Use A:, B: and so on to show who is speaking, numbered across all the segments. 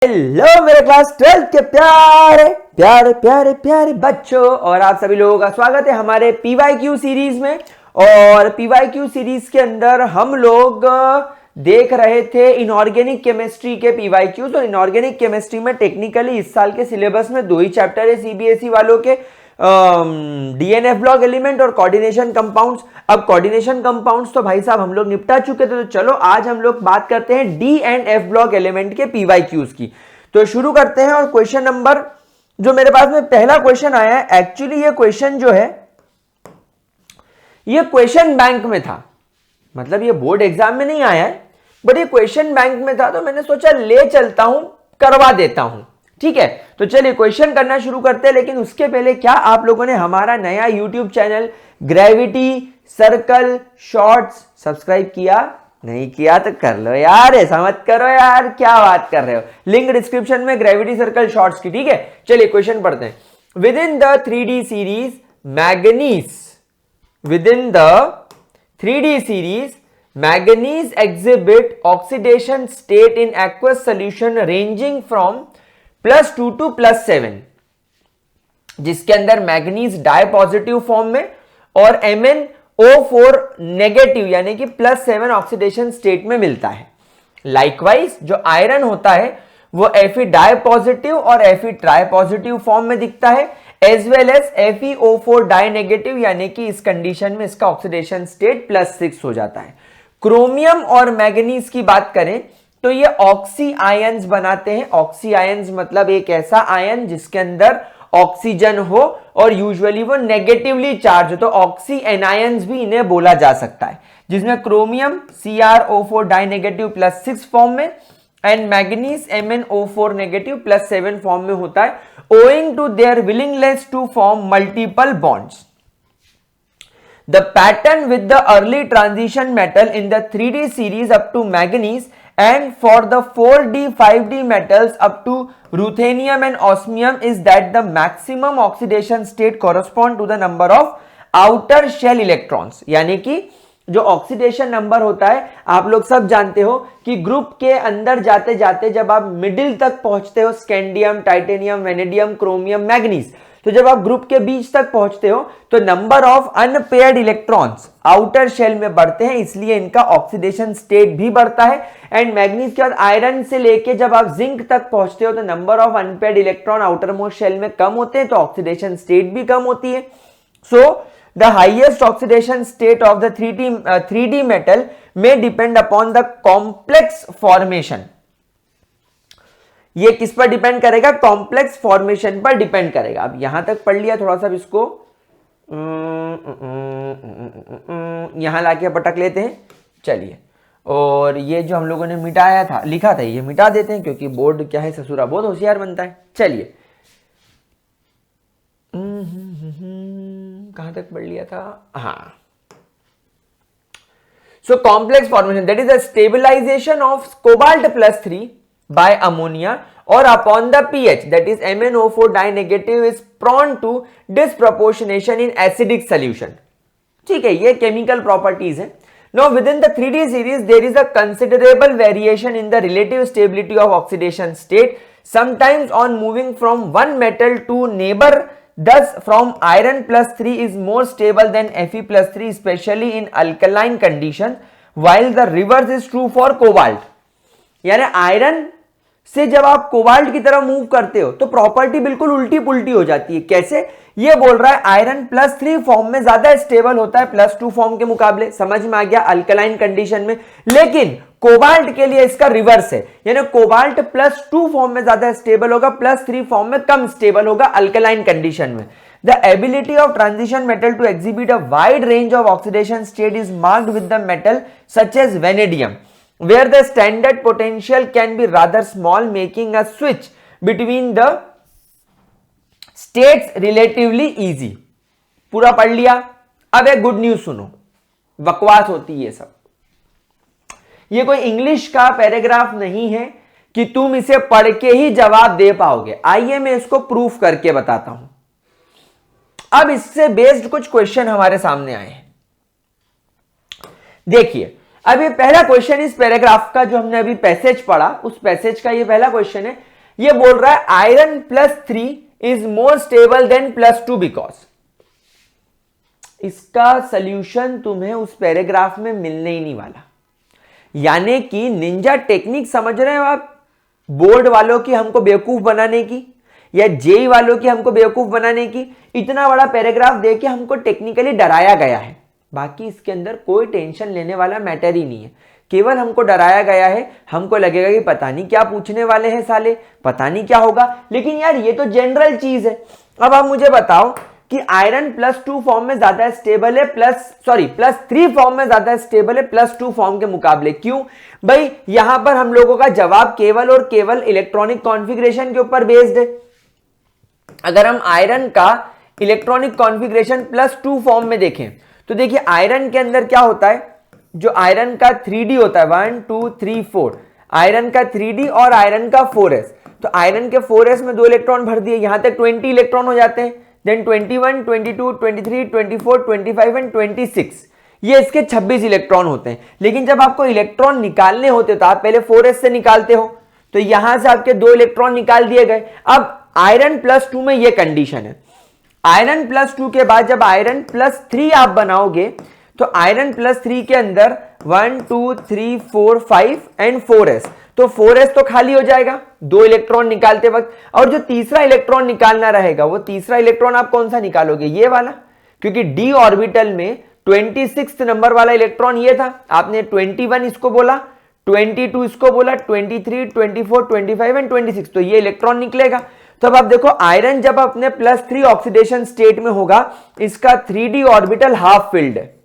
A: Hello मेरे class 12 के प्यारे प्यारे प्यारे प्यारे बच्चों, और आप सभी लोगों का स्वागत है हमारे पीवाईक्यू सीरीज में। और पीवाईक्यू सीरीज के अंदर हम लोग देख रहे थे इनऑर्गेनिक केमिस्ट्री के पीवाईक्यू। तो इनऑर्गेनिक केमिस्ट्री में टेक्निकली इस साल के सिलेबस में 2 ही चैप्टर है सीबीएसई वालों के, डीएनएफ ब्लॉक एलिमेंट और कोऑर्डिनेशन कंपाउंड्स। अब कोऑर्डिनेशन कंपाउंड्स तो भाई साहब हम लोग निपटा चुके थे, तो चलो आज हम लोग बात करते हैं D and F block element के पीवाईक्यूज की। तो शुरू करते हैं। और क्वेश्चन नंबर जो मेरे पास में पहला क्वेश्चन आया है, एक्चुअली ये क्वेश्चन जो है ये क्वेश्चन बैंक में था, मतलब ये बोर्ड एग्जाम में नहीं आया है बट ये क्वेश्चन बैंक में था, तो मैंने सोचा ले चलता हूं, करवा देता हूं। ठीक है, तो चलिए क्वेश्चन करना शुरू करते हैं। लेकिन उसके पहले क्या आप लोगों ने हमारा नया YouTube channel gravity circle shorts subscribe किया? नहीं किया तो कर लो यार, ऐसा मत करो यार, क्या बात कर रहे हो। लिंक डिस्क्रिप्शन में ग्रेविटी सर्कल शॉर्ट्स की। ठीक है, चलिए क्वेश्चन पढ़ते हैं। With in the 3D series manganese, within the 3D series manganese exhibit oxidation state in aqueous solution ranging from +2 to +7, जिसके अंदर मैग्नीज डाई पॉजिटिव फॉर्म में और MnO4 नेगेटिव यानी कि +7 ऑक्सीडेशन स्टेट में मिलता है। लाइकवाइज जो आयरन होता है वो Fe डाई पॉजिटिव और Fe ट्राई पॉजिटिव फॉर्म में दिखता है, as well as FeO4 di negative, यानी कि इस कंडीशन में इसका ऑक्सीडेशन स्टेट +6 हो जाता है। क्रोमियम और मैग्नीज की बात करें तो ये ऑक्सी आयंस बनाते हैं। ऑक्सी आयंस मतलब एक ऐसा आयन जिसके अंदर ऑक्सीजन हो और यूजुअली वो नेगेटिवली चार्ज हो, तो ऑक्सी एनायंस भी इन्हें बोला जा सकता है, जिसमें chromium CrO4 di negative +6 form में and manganese MnO4 negative +7 form में होता है, owing to their willingness to form multiple bonds. The pattern with the early transition metal in the 3D series up to manganese and for the 4D 5D metals up to ruthenium and osmium is that the maximum oxidation state correspond to the number of outer shell electrons, यानी कि जो oxidation number होता है आप लोग सब जानते हो कि ग्रुप के अंदर जाते जाते जब आप मिडिल तक पहुंचते हो, scandium, titanium, vanadium, chromium, manganese, तो जब आप ग्रुप के बीच तक पहुंचते हो तो number of unpaired electrons outer shell में बढ़ते हैं, इसलिए इनका ऑक्सीडेशन स्टेट भी बढ़ता है। एंड मैग्नीज के बाद आयरन से लेके जब आप जिंक तक पहुंचते हो तो number of unpaired electron outermost shell में कम होते हैं, तो ऑक्सीडेशन स्टेट भी कम होती है। सो the highest oxidation state of the 3D metal may depend upon the complex formation. ये किस पर डिपेंड करेगा? कॉम्प्लेक्स फॉर्मेशन पर डिपेंड करेगा। अब यहां तक पढ़ लिया, थोड़ा सा इसको यहां लाके पटक लेते हैं। चलिए, और ये जो हम लोगों ने मिटाया था, लिखा था, ये मिटा देते हैं क्योंकि बोर्ड क्या है, ससुरा बहुत होशियार बनता है। चलिए, कहां तक पढ़ लिया था? हाँ, so complex formation that is a stabilization of cobalt +3 by ammonia और upon the pH that is MnO4 di negative is prone to disproportionation in acidic solution. ठीक है, ये केमिकल प्रॉपर्टीज है। Now within the 3D series there is a considerable variation in the relative stability of oxidation state, sometimes on moving from one metal to neighbor. Thus from iron +3 is more stable than Fe+3 especially in alkaline conditions, while the reverse is true for cobalt. यानी iron से जब आप cobalt की तरफ move करते हो तो property बिल्कुल उल्टी पुल्टी हो जाती है। कैसे? ये बोल रहा है आयरन +3 फॉर्म में ज्यादा स्टेबल होता है +2 फॉर्म के मुकाबले, समझ में आ गया, अल्कलाइन कंडीशन में। लेकिन कोबाल्ट के लिए इसका रिवर्स है, यानी कोबाल्ट +2 फॉर्म में ज्यादा स्टेबल होगा, +3 फॉर्म में कम स्टेबल होगा अल्कलाइन कंडीशन में। The ability of transition metal to exhibit a wide range of oxidation state is marked with the metal such as vanadium, where the standard potential can be rather small, making a switch between the states relatively easy. पूरा पढ़ लिया। अब एक good news सुनो, बकवास होती है सब, ये कोई इंग्लिश का पैराग्राफ नहीं है कि तुम इसे पढ़ के ही जवाब दे पाओगे। आइए मैं इसको प्रूफ करके बताता हूं। अब इससे बेस्ड कुछ क्वेश्चन हमारे सामने आए हैं। देखिए, अब ये पहला क्वेश्चन इस पैराग्राफ का जो हमने अभी पैसेज पढ़ा, उस पैसेज का ये पहला क्वेश्चन है ये बोल रहा है iron +3 is more stable then +2 because. इसका सॉल्यूशन तुम्हें उस पैराग्राफ में मिलने ही नहीं वाला। यानी कि निंजा टेक्निक समझ रहे हो आप, बोर्ड वालों की हमको बेवकूफ बनाने की या जेई वालों की हमको बेवकूफ बनाने की। इतना बड़ा पैराग्राफ देके हमको टेक्निकली डराया गया है, बाकी इसके अंदर कोई टेंशन लेने वाला मैटर ही नहीं है। केवल हमको डराया गया है, हमको लगेगा कि पता नहीं क्या पूछने वाले हैं साले, पता नहीं क्या होगा। लेकिन यार ये तो जनरल चीज है। अब आप मुझे बताओ कि आयरन +2 फॉर्म में ज्यादा स्टेबल है +3 फॉर्म में ज्यादा स्टेबल है +2 फॉर्म के मुकाबले। क्यों भाई? यहां पर हम लोगों का जवाब केवल और केवल इलेक्ट्रॉनिक कॉन्फ़िगरेशन के ऊपर बेस्ड है। अगर हम आयरन का इलेक्ट्रॉनिक कॉन्फ़िगरेशन +2 फॉर्म में देखें तो देखिए आयरन के अंदर क्या होता है, जो आयरन का 3D होता है 1 2 3 4, आयरन का 3D और आयरन का 4s। तो आयरन के 4s में 2 इलेक्ट्रॉन भर दिए, यहां तक 20 इलेक्ट्रॉन हो जाते हैं। देन 21 22 23 24 25 एंड 26, ये इसके 26 इलेक्ट्रॉन होते हैं। लेकिन जब आपको इलेक्ट्रॉन निकालने होते तो आप पहले 4s से निकालते हो, तो यहां से आपके 2 इलेक्ट्रॉन निकाल दिए गए। अब आयरन +2 में ये कंडीशन है। आयरन +2 के बाद जब आयरन +3 आप बनाओगे तो आयरन +3 के अंदर 1 2 3 4 5 एंड 4s, तो 4s तो खाली हो जाएगा 2 इलेक्ट्रॉन निकालते वक्त। और जो तीसरा इलेक्ट्रॉन निकालना रहेगा, वो तीसरा इलेक्ट्रॉन आप कौन सा निकालोगे? ये वाला, क्योंकि d ऑर्बिटल में 26 नंबर वाला इलेक्ट्रॉन ये था। आपने 21 इसको बोला, 22 इसको बोला, 23 24 25 एंड 26, तो ये इलेक्ट्रॉन निकलेगा। तो अब आप देखो आयरन जब अपने +3 ऑक्सीडेशन स्टेट में होगा, इसका 3d ऑर्बिटल हाफ फिल्ड है।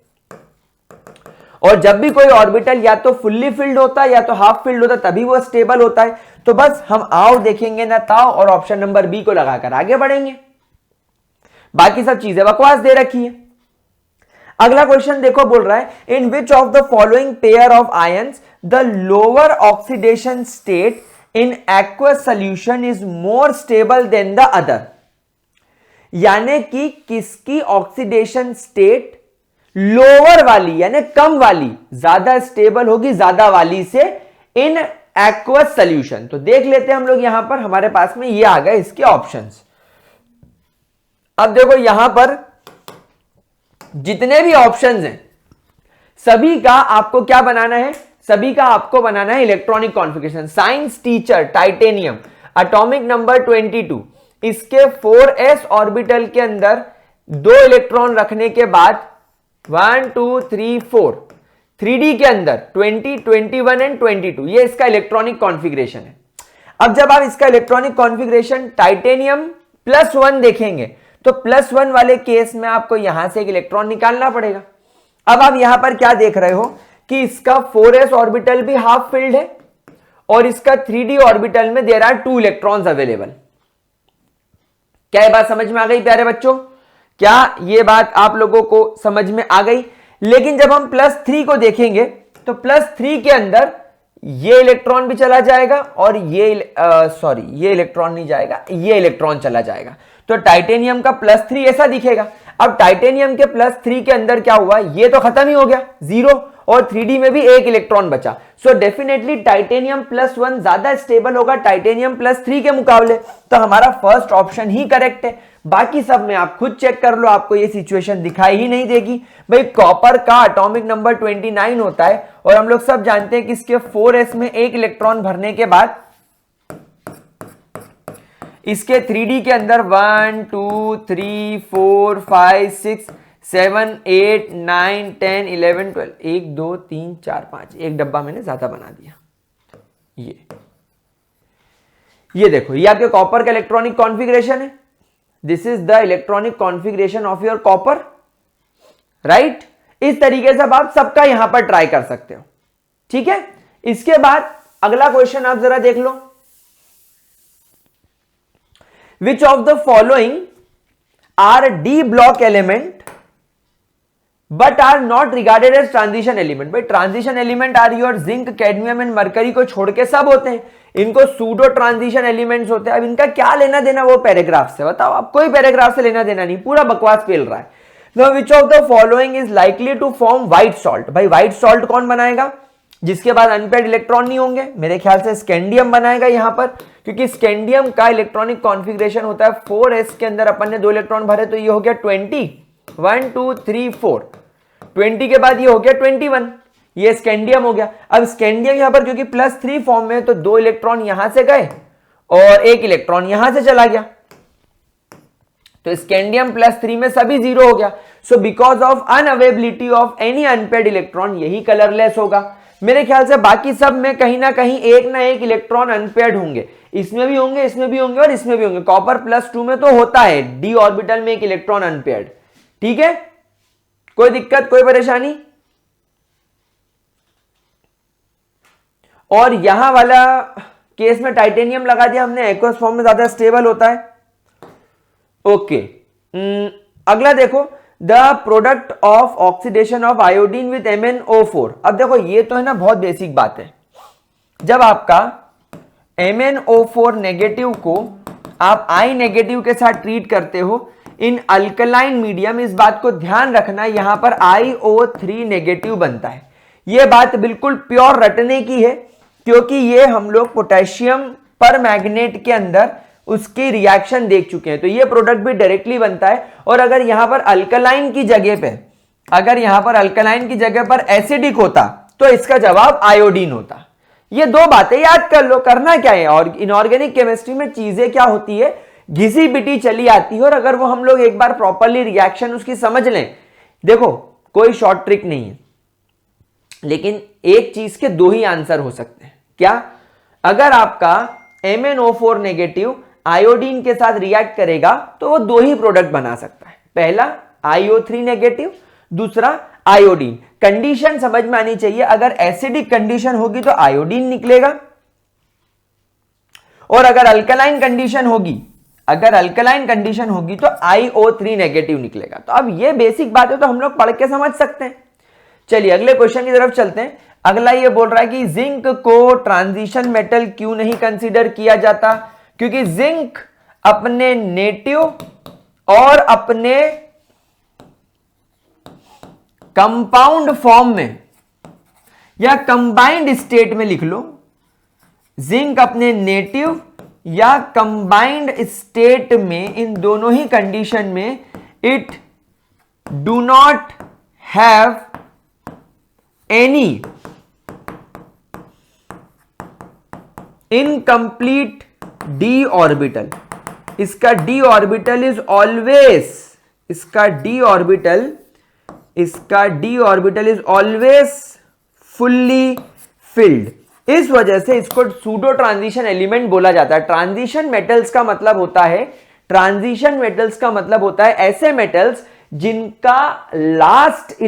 A: और जब भी कोई ऑर्बिटल या तो फुल्ली फिल्ड होता है या तो हाफ फिल्ड होता है, तभी वो स्टेबल होता है। तो बस हम आओ देखेंगे ना ताओ और ऑप्शन नंबर बी को लगाकर आगे बढ़ेंगे। बाकी सब चीजें बकवास दे रखी है। अगला क्वेश्चन देखो, बोल रहा है in which of the following pair of ions the lower oxidation state in aqueous solution is more stable than the other. यानी कि किसकी ऑक्सीडेशन स्टेट लोअर वाली यानी कम वाली ज्यादा स्टेबल होगी ज्यादा वाली से इन एक्वस सोल्यूशन। तो देख लेते हैं हम लोग, यहां पर हमारे पास में ये आ गए इसके ऑप्शंस। अब देखो यहां पर जितने भी ऑप्शंस हैं सभी का आपको क्या बनाना है? सभी का आपको बनाना है electronic configuration. Science teacher titanium atomic number 22, इसके 4s ऑर्बिटल के अंदर 2 इलेक्ट्रॉन रखने के बाद 1 2 3 4 3d के अंदर 20 21 एंड 22, ये इसका इलेक्ट्रॉनिक कॉन्फ़िगरेशन है। अब जब आप इसका इलेक्ट्रॉनिक कॉन्फ़िगरेशन टाइटेनियम +1 देखेंगे तो +1 वाले केस में आपको यहां से एक इलेक्ट्रॉन निकालना पड़ेगा। अब आप यहां पर क्या देख रहे हो कि इसका 4s ऑर्बिटल भी हाफ फिल्ड है और इसका 3d ऑर्बिटल में देयर आर 2 इलेक्ट्रॉन्स अवेलेबल। क्या ये बात समझ में आ गई प्यारे बच्चों? क्या ये बात आप लोगों को समझ में आ गई? लेकिन जब हम +3 को देखेंगे तो +3 के अंदर ये इलेक्ट्रॉन भी चला जाएगा और ये इलेक्ट्रॉन नहीं जाएगा, ये इलेक्ट्रॉन चला जाएगा। तो टाइटेनियम का +3 ऐसा दिखेगा। अब टाइटेनियम के +3 के अंदर क्या हुआ? ये तो खत्म ही हो गया 0 और 3d में भी 1 इलेक्ट्रॉन बचा। सो डेफिनेटली टाइटेनियम +1 ज्यादा स्टेबल होगा टाइटेनियम +3 के मुकाबले। तो हमारा फर्स्ट ऑप्शन ही करेक्ट है। बाकी सब में आप खुद चेक कर लो, आपको ये सिचुएशन दिखाई ही नहीं देगी। भाई कॉपर का एटॉमिक नंबर 29 होता है और हम लोग सब जानते हैं कि इसके 4s में 1 इलेक्ट्रॉन भरने के बाद इसके 3d के अंदर 1 2 3 4 5 6 7 8 9 10 11 12 1 2 3 4 5, एक डब्बा मैंने ज्यादा बना दिया। ये देखो, ये आपके कॉपर का इलेक्ट्रॉनिक कॉन्फ़िगरेशन है। This is the electronic configuration of your copper, right. इस तरीके से आप सबका यहां पर ट्राई कर सकते हो, ठीक है। इसके बाद अगला क्वेश्चन आप जरा देख लो, which of the following are d block element but are not regarded as transition element. भाई transition element are your zinc cadmium and mercury को छोड़ के सब होते हैं, इनको सूडो ट्रांजिशन एलिमेंट्स होते हैं। अब इनका क्या लेना देना वो पैराग्राफ से? बताओ, आप कोई पैराग्राफ से लेना देना नहीं, पूरा बकवास पेल रहा है। Now, which of the following is likely to form white salt? भाई व्हाइट सॉल्ट कौन बनाएगा? जिसके बाद अनपेड इलेक्ट्रॉन नहीं होंगे। मेरे ख्याल से स्कैंडियम बनाएगा यहां पर, क्योंकि स्कैंडियम का इलेक्ट्रॉनिक कॉन्फ़िगरेशन होता है 4s के अंदर अपन ने 2 इलेक्ट्रॉन भरे, तो ये हो गया 20, 1 2 3 4, 20 के बाद ये हो गया 21, ये स्कैंडियम हो गया। अब स्कैंडियम यहां पर क्योंकि +3 फॉर्म में, तो 2 इलेक्ट्रॉन यहां से गए और 1 इलेक्ट्रॉन यहां से चला गया, तो स्कैंडियम +3 में सभी 0 हो गया। So because of unavailability of any unpaired electron, यही कलरलेस होगा। मेरे ख्याल से बाकी सब में कहीं ना कहीं एक ना एक इलेक्ट्रॉन अनपेयर्ड होंगे, इसमें भी होंगे, इसमें भी होंगे और इसमें भी होंगे। कॉपर +2 में तो होता है डी ऑर्बिटल में एक इलेक्ट्रॉन अनपेयर्ड। ठीक है, कोई दिक्कत, कोई परेशानी? और यहां वाला केस में टाइटेनियम लगा दिया हमने, एक्वस फॉर्म में ज्यादा स्टेबल होता है। ओके, अगला देखो, the product of oxidation of iodine with MnO4। अब देखो ये तो है ना बहुत बेसिक बात है, जब आपका MnO4 नेगेटिव को आप I नेगेटिव के साथ ट्रीट करते हो इन अल्कलाइन मीडियम, इस बात को ध्यान रखना, यहां पर IO3 नेगेटिव बनता है। यह बात बिल्कुल प्योर रटने की है, क्योंकि ये हम लोग पोटेशियम पर मैग्नेट के अंदर उसकी रिएक्शन देख चुके हैं, तो ये प्रोडक्ट भी डायरेक्टली बनता है। और अगर यहां पर अल्कलाइन की जगह पे, अगर यहां पर अल्कलाइन की जगह पर एसिडिक होता, तो इसका जवाब आयोडीन होता। ये दो बातें याद कर लो, करना क्या है। और इनऑर्गेनिक केमिस्ट्री में चीजें क्या होती है, घिसी पिटी चली आती है, और अगर वो हम लोग एक बार प्रॉपरली रिएक्शन उसकी समझ लें, देखो कोई शॉर्ट ट्रिक नहीं है, लेकिन एक चीज के दो ही आंसर हो सकते हैं। क्या? अगर आपका MnO4 नेगेटिव आयोडीन के साथ रिएक्ट करेगा तो वो दो ही प्रोडक्ट बना सकता है, पहला IO3 नेगेटिव, दूसरा आयोडीन। कंडीशन समझ में आनी चाहिए, अगर एसिडिक कंडीशन होगी तो आयोडीन निकलेगा, और अगर अल्कलाइन कंडीशन होगी, अगर अल्कलाइन कंडीशन होगी तो IO3 नेगेटिव निकलेगा। तो अब ये बेसिक बात है, तो हम लोग पढ़ के समझ सकते हैं। चलिए अगले क्वेश्चन की तरफ चलते हैं। अगला ये बोल रहा है कि जिंक को ट्रांजिशन मेटल क्यों नहीं कंसीडर किया जाता? क्योंकि जिंक अपने नेटिव और अपने कंपाउंड फॉर्म में या कंबाइंड स्टेट में, लिख लो, जिंक अपने नेटिव या कंबाइंड स्टेट में, इन दोनों ही कंडीशन में it do not have any incomplete D orbital. इसका डी ऑर्बिटल इज ऑलवेज, इसका D orbital is always fully filled. इस वजह से इसको सूडो ट्रांजिशन एलिमेंट बोला जाता है। ट्रांजिशन मेटल्स का मतलब होता है, ट्रांजिशन मेटल्स का मतलब होता है ऐसे मेटल्स जिनका लास्ट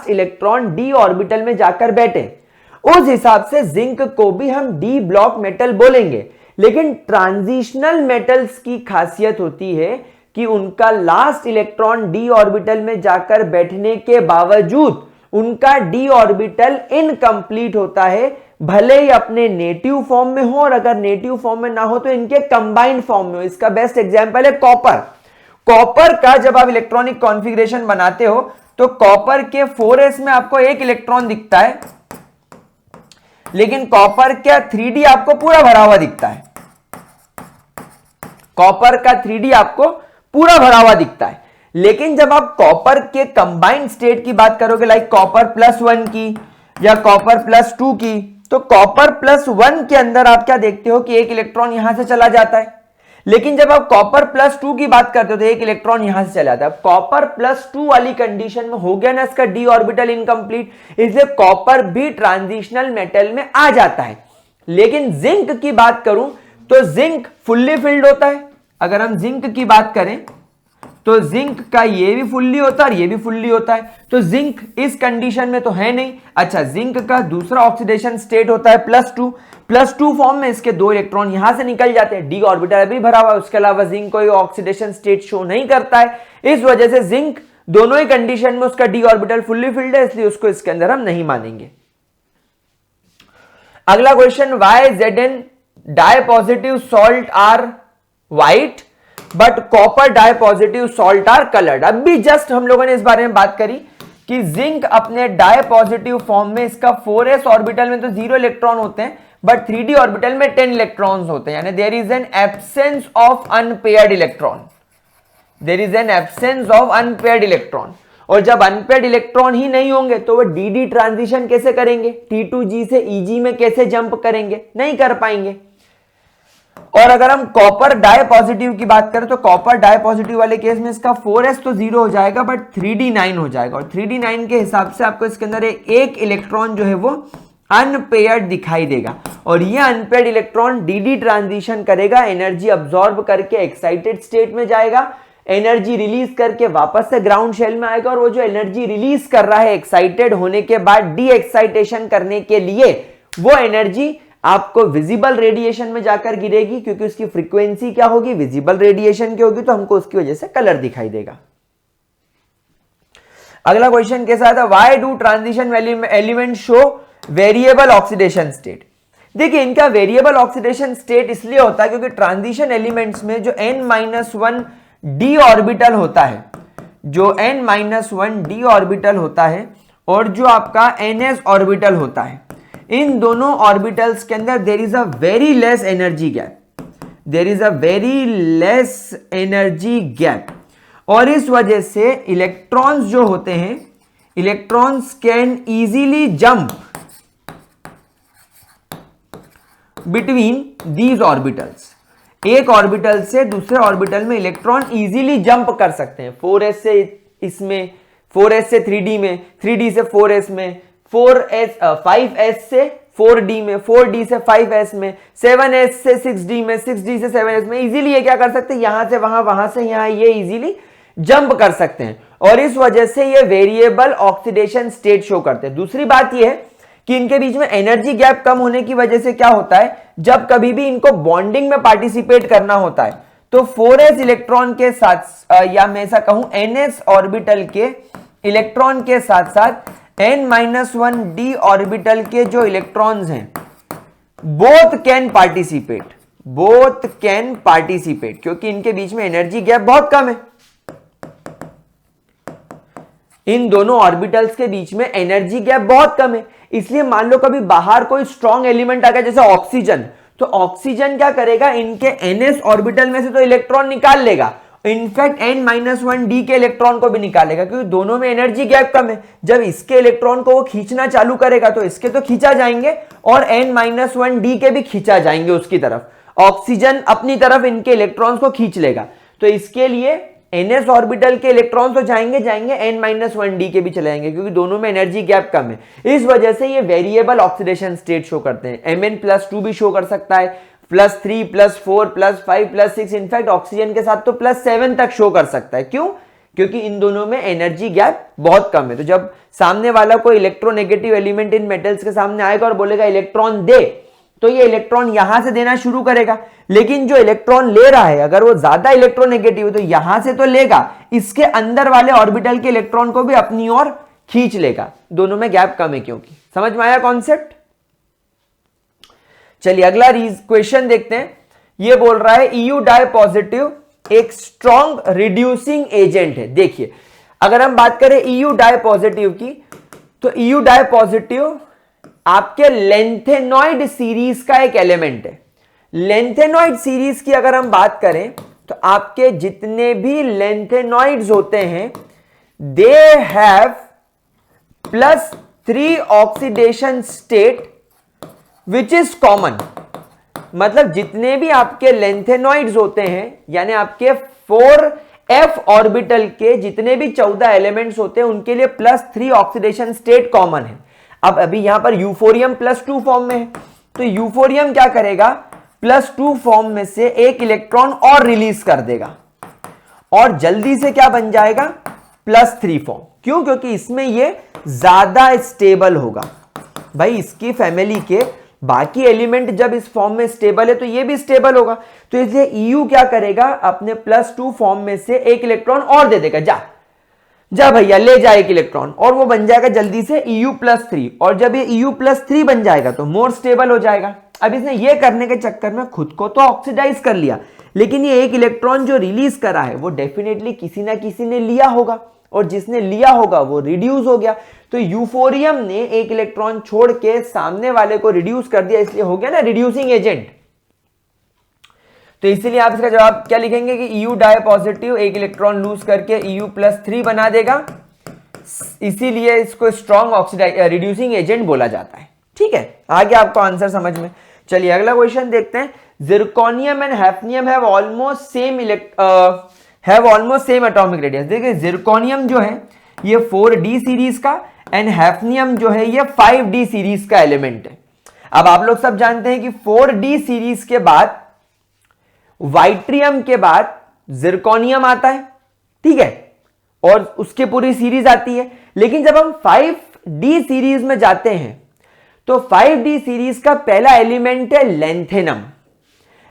A: इलेक्ट्रॉन डी ऑर्बिटल में जाकर बैठे। उस हिसाब से जिंक को भी हम डी ब्लॉक मेटल बोलेंगे। लेकिन ट्रांजिशनल मेटल्स की खासियत होती है कि उनका लास्ट इलेक्ट्रॉन डी ऑर्बिटल में जाकर बैठने के बावजूद उनका डी ऑर्बिटल इनकंप्लीट होता है, भले ही अपने नेटिव फॉर्म में हो, और अगर नेटिव फॉर्म में ना हो तो इनके कंबाइंड फॉर्म में हो। इसका बेस्ट एग्जांपल है कॉपर। कॉपर का जब आप इलेक्ट्रॉनिक कॉन्फ़िगरेशन बनाते हो तो कॉपर के 4s में आपको एक इलेक्ट्रॉन दिखता है, लेकिन कॉपर का 3d आपको पूरा भरा हुआ दिखता है। कॉपर का 3d आपको पूरा भरा हुआ दिखता है। लेकिन जब आप कॉपर के कंबाइंड स्टेट की बात करोगे, लाइक कॉपर +1 की या कॉपर +2 की, तो कॉपर +1 के अंदर आप क्या देखते हो कि एक इलेक्ट्रॉन यहां से चला जाता है। लेकिन जब आप कॉपर +2 की बात करते हो तो एक इलेक्ट्रॉन यहां से चला जाता है। कॉपर +2 वाली कंडीशन में हो गया ना इसका डी ऑर्बिटल इनकंप्लीट, इसलिए कॉपर भी ट्रांजिशनल मेटल में आ जाता है। लेकिन जिंक की बात करूं तो जिंक फुल्ली फिल्ड होता है। अगर हम जिंक की बात करें तो जिंक का ये भी फुल्ली होता है और ये भी फुल्ली होता है, तो जिंक इस कंडीशन में तो है नहीं। अच्छा, जिंक का दूसरा ऑक्सीडेशन स्टेट होता है +2 फॉर्म में, इसके 2 इलेक्ट्रॉन यहां से निकल जाते हैं, डी ऑर्बिटल अभी भरा हुआ है। उसके अलावा जिंक कोई ऑक्सीडेशन स्टेट शो नहीं करता है। इस वजह से जिंक दोनों ही कंडीशन में उसका डी ऑर्बिटल फुल्ली फिल्ड है, इसलिए उसको इसके अंदर हम नहीं मानेंगे। अगला question, why Zn di positive salt are white but copper di positive salt are coloured. अब भी जस्ट हम लोगों ने इस बारे में बात करी कि जिंक अपने डाई पॉजिटिव फॉर्म में, इसका 4s ऑर्बिटल में तो 0 इलेक्ट्रॉन होते हैं, बट 3d ऑर्बिटल में 10 इलेक्ट्रॉन्स होते हैं, यानी there is an absence of unpaired electron, there is an absence of unpaired electron. और जब अनपेयर्ड इलेक्ट्रॉन ही नहीं होंगे तो वो dd ट्रांजिशन कैसे करेंगे, T2g से Eg में कैसे जंप करेंगे, नहीं कर पाएंगे। और अगर हम कॉपर डाई पॉजिटिव की बात करें तो कॉपर डाई पॉजिटिव वाले केस में इसका 4s तो 0 हो जाएगा बट 3d9 हो जाएगा, और 3d9 के हिसाब से आपको इसके अंदर एक इलेक्ट्रॉन जो है वो अनपेयर्ड दिखाई देगा, और ये अनपेयर्ड इलेक्ट्रॉन dd ट्रांजिशन करेगा, एनर्जी अब्सॉर्ब करके एक्साइटेड स्टेट में जाएगा, एनर्जी रिलीज करके वापस से ग्राउंड शेल में आएगा, और वो जो एनर्जी रिलीज कर रहा है एक्साइटेड होने के बाद डी एक्साइटेशन करने के लिए, वो एनर्जी आपको विजिबल रेडिएशन में जाकर गिरेगी, क्योंकि उसकी फ्रीक्वेंसी क्या होगी, विजिबल रेडिएशन की होगी, तो हमको उसकी वजह से कलर दिखाई देगा। अगला क्वेश्चन कैसा था, why do transition element show variable oxidation state. देखिए इनका वेरिएबल ऑक्सीडेशन स्टेट इसलिए होता है क्योंकि ट्रांजिशन एलिमेंट्स में जो n-1 d ऑर्बिटल होता है, जो n-1 d ऑर्बिटल होता है और जो आपका ns ऑर्बिटल होता है, इन दोनों ऑर्बिटल्स के अंदर there is a very less energy gap, there is a very less energy gap, और इस वजह से इलेक्ट्रॉन्स जो होते हैं, electrons can easily jump between these orbitals. एक ऑर्बिटल से दूसरे ऑर्बिटल में इलेक्ट्रॉन इजीली जंप कर सकते हैं, 4s से इसमें, 4s से 3d में, 3d से 4s में, 5s से 4d में, 4d से 5s में, 7s से 6d में, 6d से 7s में, इजीली ये क्या कर सकते हैं, यहां से वहां, वहां से यहां, ये इजीली जंप कर सकते हैं, और इस वजह से ये वेरिएबल ऑक्सीडेशन स्टेट शो करते हैं। दूसरी बात ये है कि इनके बीच में एनर्जी गैप कम होने की वजह से क्या होता है, जब कभी भी इनको बॉन्डिंग में पार्टिसिपेट करना होता है तो 4s इलेक्ट्रॉन के साथ, या मैं ऐसा कहूं ns ऑर्बिटल के इलेक्ट्रॉन के साथ साथ n-1 d ऑर्बिटल के जो इलेक्ट्रॉन्स हैं, बोथ कैन पार्टिसिपेट, क्योंकि इनके बीच में एनर्जी गैप बहुत कम है। इन दोनों ऑर्बिटल्स के बीच में एनर्जी गैप बहुत कम है, इसलिए मान लो कभी बाहर कोई स्ट्रॉन्ग एलिमेंट आ गया जैसे ऑक्सीजन, तो ऑक्सीजन क्या करेगा, इनके ns ऑर्बिटल में से तो इलेक्ट्रॉन निकाल लेगा, इनफैक्ट n-1 d के इलेक्ट्रॉन को भी निकालेगा, क्योंकि दोनों में एनर्जी गैप कम है। जब इसके इलेक्ट्रॉन को वो खींचना चालू करेगा तो इसके तो खींचा जाएंगे और n-1 d के भी खींचा जाएंगे उसकी तरफ, ऑक्सीजन अपनी तरफ इनके इलेक्ट्रॉन्स को खींच लेगा, तो इसके लिए ns ऑर्बिटल के इलेक्ट्रॉन तो जाएंगे n-1 d के भी चले जाएंगे, क्योंकि दोनों में एनर्जी गैप कम है। इस वजह से ये वेरिएबल ऑक्सीडेशन स्टेट शो करते हैं। Mn+2 भी शो कर सकता है, +3 +4 +5 +6, इनफैक्ट ऑक्सीजन के साथ तो +7 तक शो कर सकता है। क्यों? क्योंकि इन दोनों में एनर्जी गैप बहुत कम है। तो जब सामने वाला कोई इलेक्ट्रोनेगेटिव एलिमेंट इन मेटल्स के सामने आएगा और बोलेगा इलेक्ट्रॉन दे, तो ये इलेक्ट्रॉन यहां से देना शुरू करेगा, लेकिन जो इलेक्ट्रॉन ले रहा है अगर वो ज्यादा इलेक्ट्रोनेगेटिव है तो यहां से तो लेगा, इसके अंदर वाले ऑर्बिटल के इलेक्ट्रॉन को भी अपनी ओर खींच लेगा। दोनों में गैप कम है क्योंकि। समझ में आया कॉन्सेप्ट? चलिए अगला क्वेश्चन देखते हैं। ये बोल रहा है EU डाई पॉजिटिव एक स्ट्रॉन्ग रिड्यूसिंग एजेंट है। देखिए अगर हम बात करें EU डाई पॉजिटिव की, तो EU डाई पॉजिटिव आपके लेंथेनॉइड सीरीज का एक एलिमेंट है। लेंथेनॉइड सीरीज की अगर हम बात करें तो आपके जितने भी लेंथेनॉइड्स होते हैं they have +3 oxidation state which is common. मतलब जितने भी आपके लेंथेनॉइड्स होते हैं, यानी आपके 4f ऑर्बिटल के जितने भी 14 एलिमेंट्स होते हैं उनके लिए +3 ऑक्सीडेशन स्टेट कॉमन है। अब अभी यहां पर यूफोरियम +2 फॉर्म में है, तो यूफोरियम क्या करेगा, +2 फॉर्म में से एक इलेक्ट्रॉन और रिलीज कर देगा और जल्दी से क्या बन जाएगा, +3 फॉर्म। क्यों? क्योंकि इसमें ये ज्यादा स्टेबल होगा। भाई इसकी फैमिली के बाकी एलिमेंट जब इस फॉर्म में स्टेबल है तो ये भी स्टेबल होगा, तो इसलिए EU क्या करेगा, अपने +2 फॉर्म में से एक इलेक्ट्रॉन और दे देगा, जा भैया ले जाए एक इलेक्ट्रॉन, और वो बन जाएगा जल्दी से EU+3, और जब ये EU+3 बन जाएगा तो मोर स्टेबल हो जाएगा। अब इसने ये करने के चक्कर में खुद को तो ऑक्सीडाइज कर लिया, लेकिन ये एक इलेक्ट्रॉन जो रिलीज करा है वो डेफिनेटली किसी ना किसी ने लिया होगा, और जिसने लिया होगा वो रिड्यूस हो गया। तो यूफोरियम ने एक इलेक्ट्रॉन छोड़ के सामने वाले को रिड्यूस कर दिया, इसलिए हो गया ना रिड्यूसिंग एजेंट। तो इसीलिए आप इसका जवाब क्या लिखेंगे कि EU डाई पॉजिटिव एक इलेक्ट्रॉन लूज करके EU+3 बना देगा, इसीलिए इसको स्ट्रॉन्ग ऑक्सीडाइज रिड्यूसिंग एजेंट बोला जाता है। ठीक है, आगे आपको आंसर समझ में। चलिए अगला क्वेश्चन देखते हैं। Zirconium and hafnium have almost same atomic radius. देखिए जिरकोनियम जो है ये 4d सीरीज का एंड हैफनियम जो है ये 5d सीरीज का एलिमेंट है। अब आप लोग सब जानते हैं कि 4d सीरीज के बाद वाइट्रियम के बाद जिरकोनियम आता है, ठीक है, और उसके पूरी सीरीज आती है। लेकिन जब हम 5d सीरीज में जाते हैं तो 5d सीरीज का पहला एलिमेंट है लेंथेनम।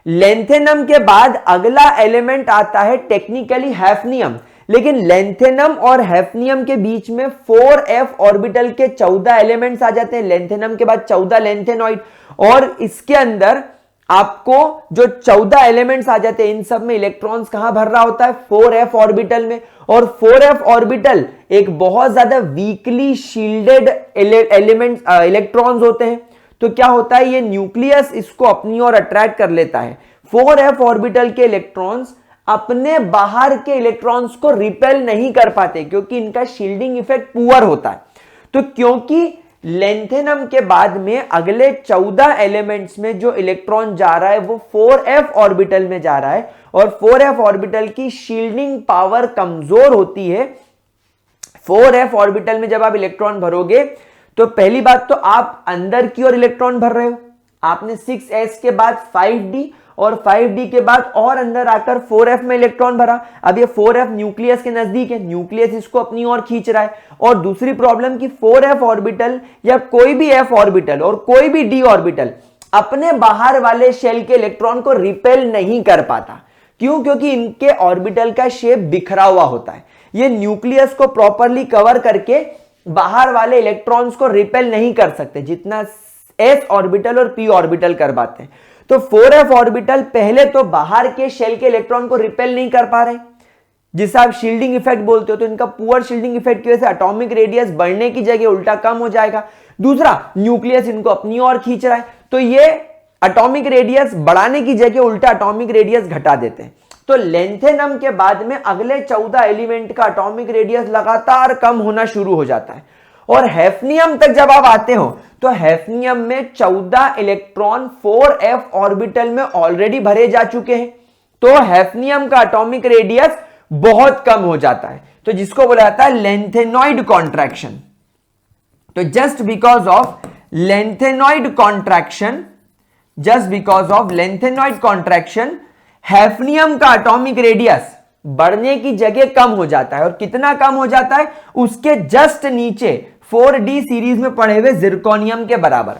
A: लेंथेनम के बाद अगला एलिमेंट आता है टेक्निकली हैफनियम, लेकिन लेंथेनम और हैफनियम के बीच में 4f ऑर्बिटल के 14 एलिमेंट्स आ जाते हैं। लेंथेनम के बाद 14 लेंथेनॉइड, और इसके अंदर आपको जो 14 एलिमेंट्स आ जाते हैं इन सब में इलेक्ट्रॉन्स कहां भर रहा होता है, 4f ऑर्बिटल में। और 4f ऑर्बिटल एक बहुत ज्यादा वीकली शील्डेड एलिमेंट इलेक्ट्रॉन्स होते हैं। तो क्या होता है, ये न्यूक्लियस इसको अपनी ओर अट्रैक्ट कर लेता है। 4f ऑर्बिटल के इलेक्ट्रॉन्स अपने बाहर के इलेक्ट्रॉन्स को रिपेल नहीं कर पाते क्योंकि इनका शील्डिंग इफेक्ट पुअर होता है। तो क्योंकि लेंथेनम के बाद में अगले 14 एलिमेंट्स में जो इलेक्ट्रॉन जा रहा है वो 4f ऑर्बिटल में जा रहा है, और 4f ऑर्बिटल की शील्डिंग पावर कमजोर होती है। 4f ऑर्बिटल में जब आप इलेक्ट्रॉन भरोगे तो पहली बात तो आप अंदर की ओर इलेक्ट्रॉन भर रहे हो। आपने 6s के बाद 5d और 5d के बाद और अंदर आकर 4f में इलेक्ट्रॉन भरा। अब ये 4f न्यूक्लियस के नजदीक है, न्यूक्लियस इसको अपनी ओर खींच रहा है। और दूसरी प्रॉब्लम कि 4f ऑर्बिटल या कोई भी f ऑर्बिटल और कोई भी d ऑर्बिटल अपने बाहर वाले शेल के इलेक्ट्रॉन को रिपेल नहीं कर पाता। क्यों? क्योंकि इनके ऑर्बिटल का शेप बिखरा हुआ होता है। ये न्यूक्लियस को प्रॉपरली कवर करके बाहर वाले इलेक्ट्रॉन्स को रिपेल नहीं कर सकते जितना s ऑर्बिटल और p ऑर्बिटल कर पाते हैं। तो 4f ऑर्बिटल पहले तो बाहर के शेल के इलेक्ट्रॉन को रिपेल नहीं कर पा रहे, जिसे आप शील्डिंग इफेक्ट बोलते हो। तो इनका पुअर शील्डिंग इफेक्ट की वजह से एटॉमिक रेडियस बढ़ने की जगह उल्टा कम हो जाएगा। दूसरा, न्यूक्लियस इनको अपनी ओर खींच रहा है, तो ये एटॉमिक रेडियस बढ़ाने की जगह उल्टा एटॉमिक रेडियस घटा देते हैं। तो लेंथेनम के बाद में अगले 14 एलिमेंट का एटॉमिक रेडियस लगातार कम होना शुरू हो जाता है। और हैफनियम तक जब आप आते हो तो हैफनियम में 14 इलेक्ट्रॉन 4f ऑर्बिटल में ऑलरेडी भरे जा चुके हैं। तो हैफनियम का एटॉमिक रेडियस बहुत कम हो जाता है, तो जिसको बोला जाता है लेंथेनॉइड कॉन्ट्रैक्शन। तो just because of lanthanoid contraction hafnium का एटॉमिक रेडियस बढ़ने की जगह कम हो जाता है। और कितना कम हो जाता है, उसके जस्ट नीचे 4d सीरीज में पड़े हुए जिरकोनियम के बराबर।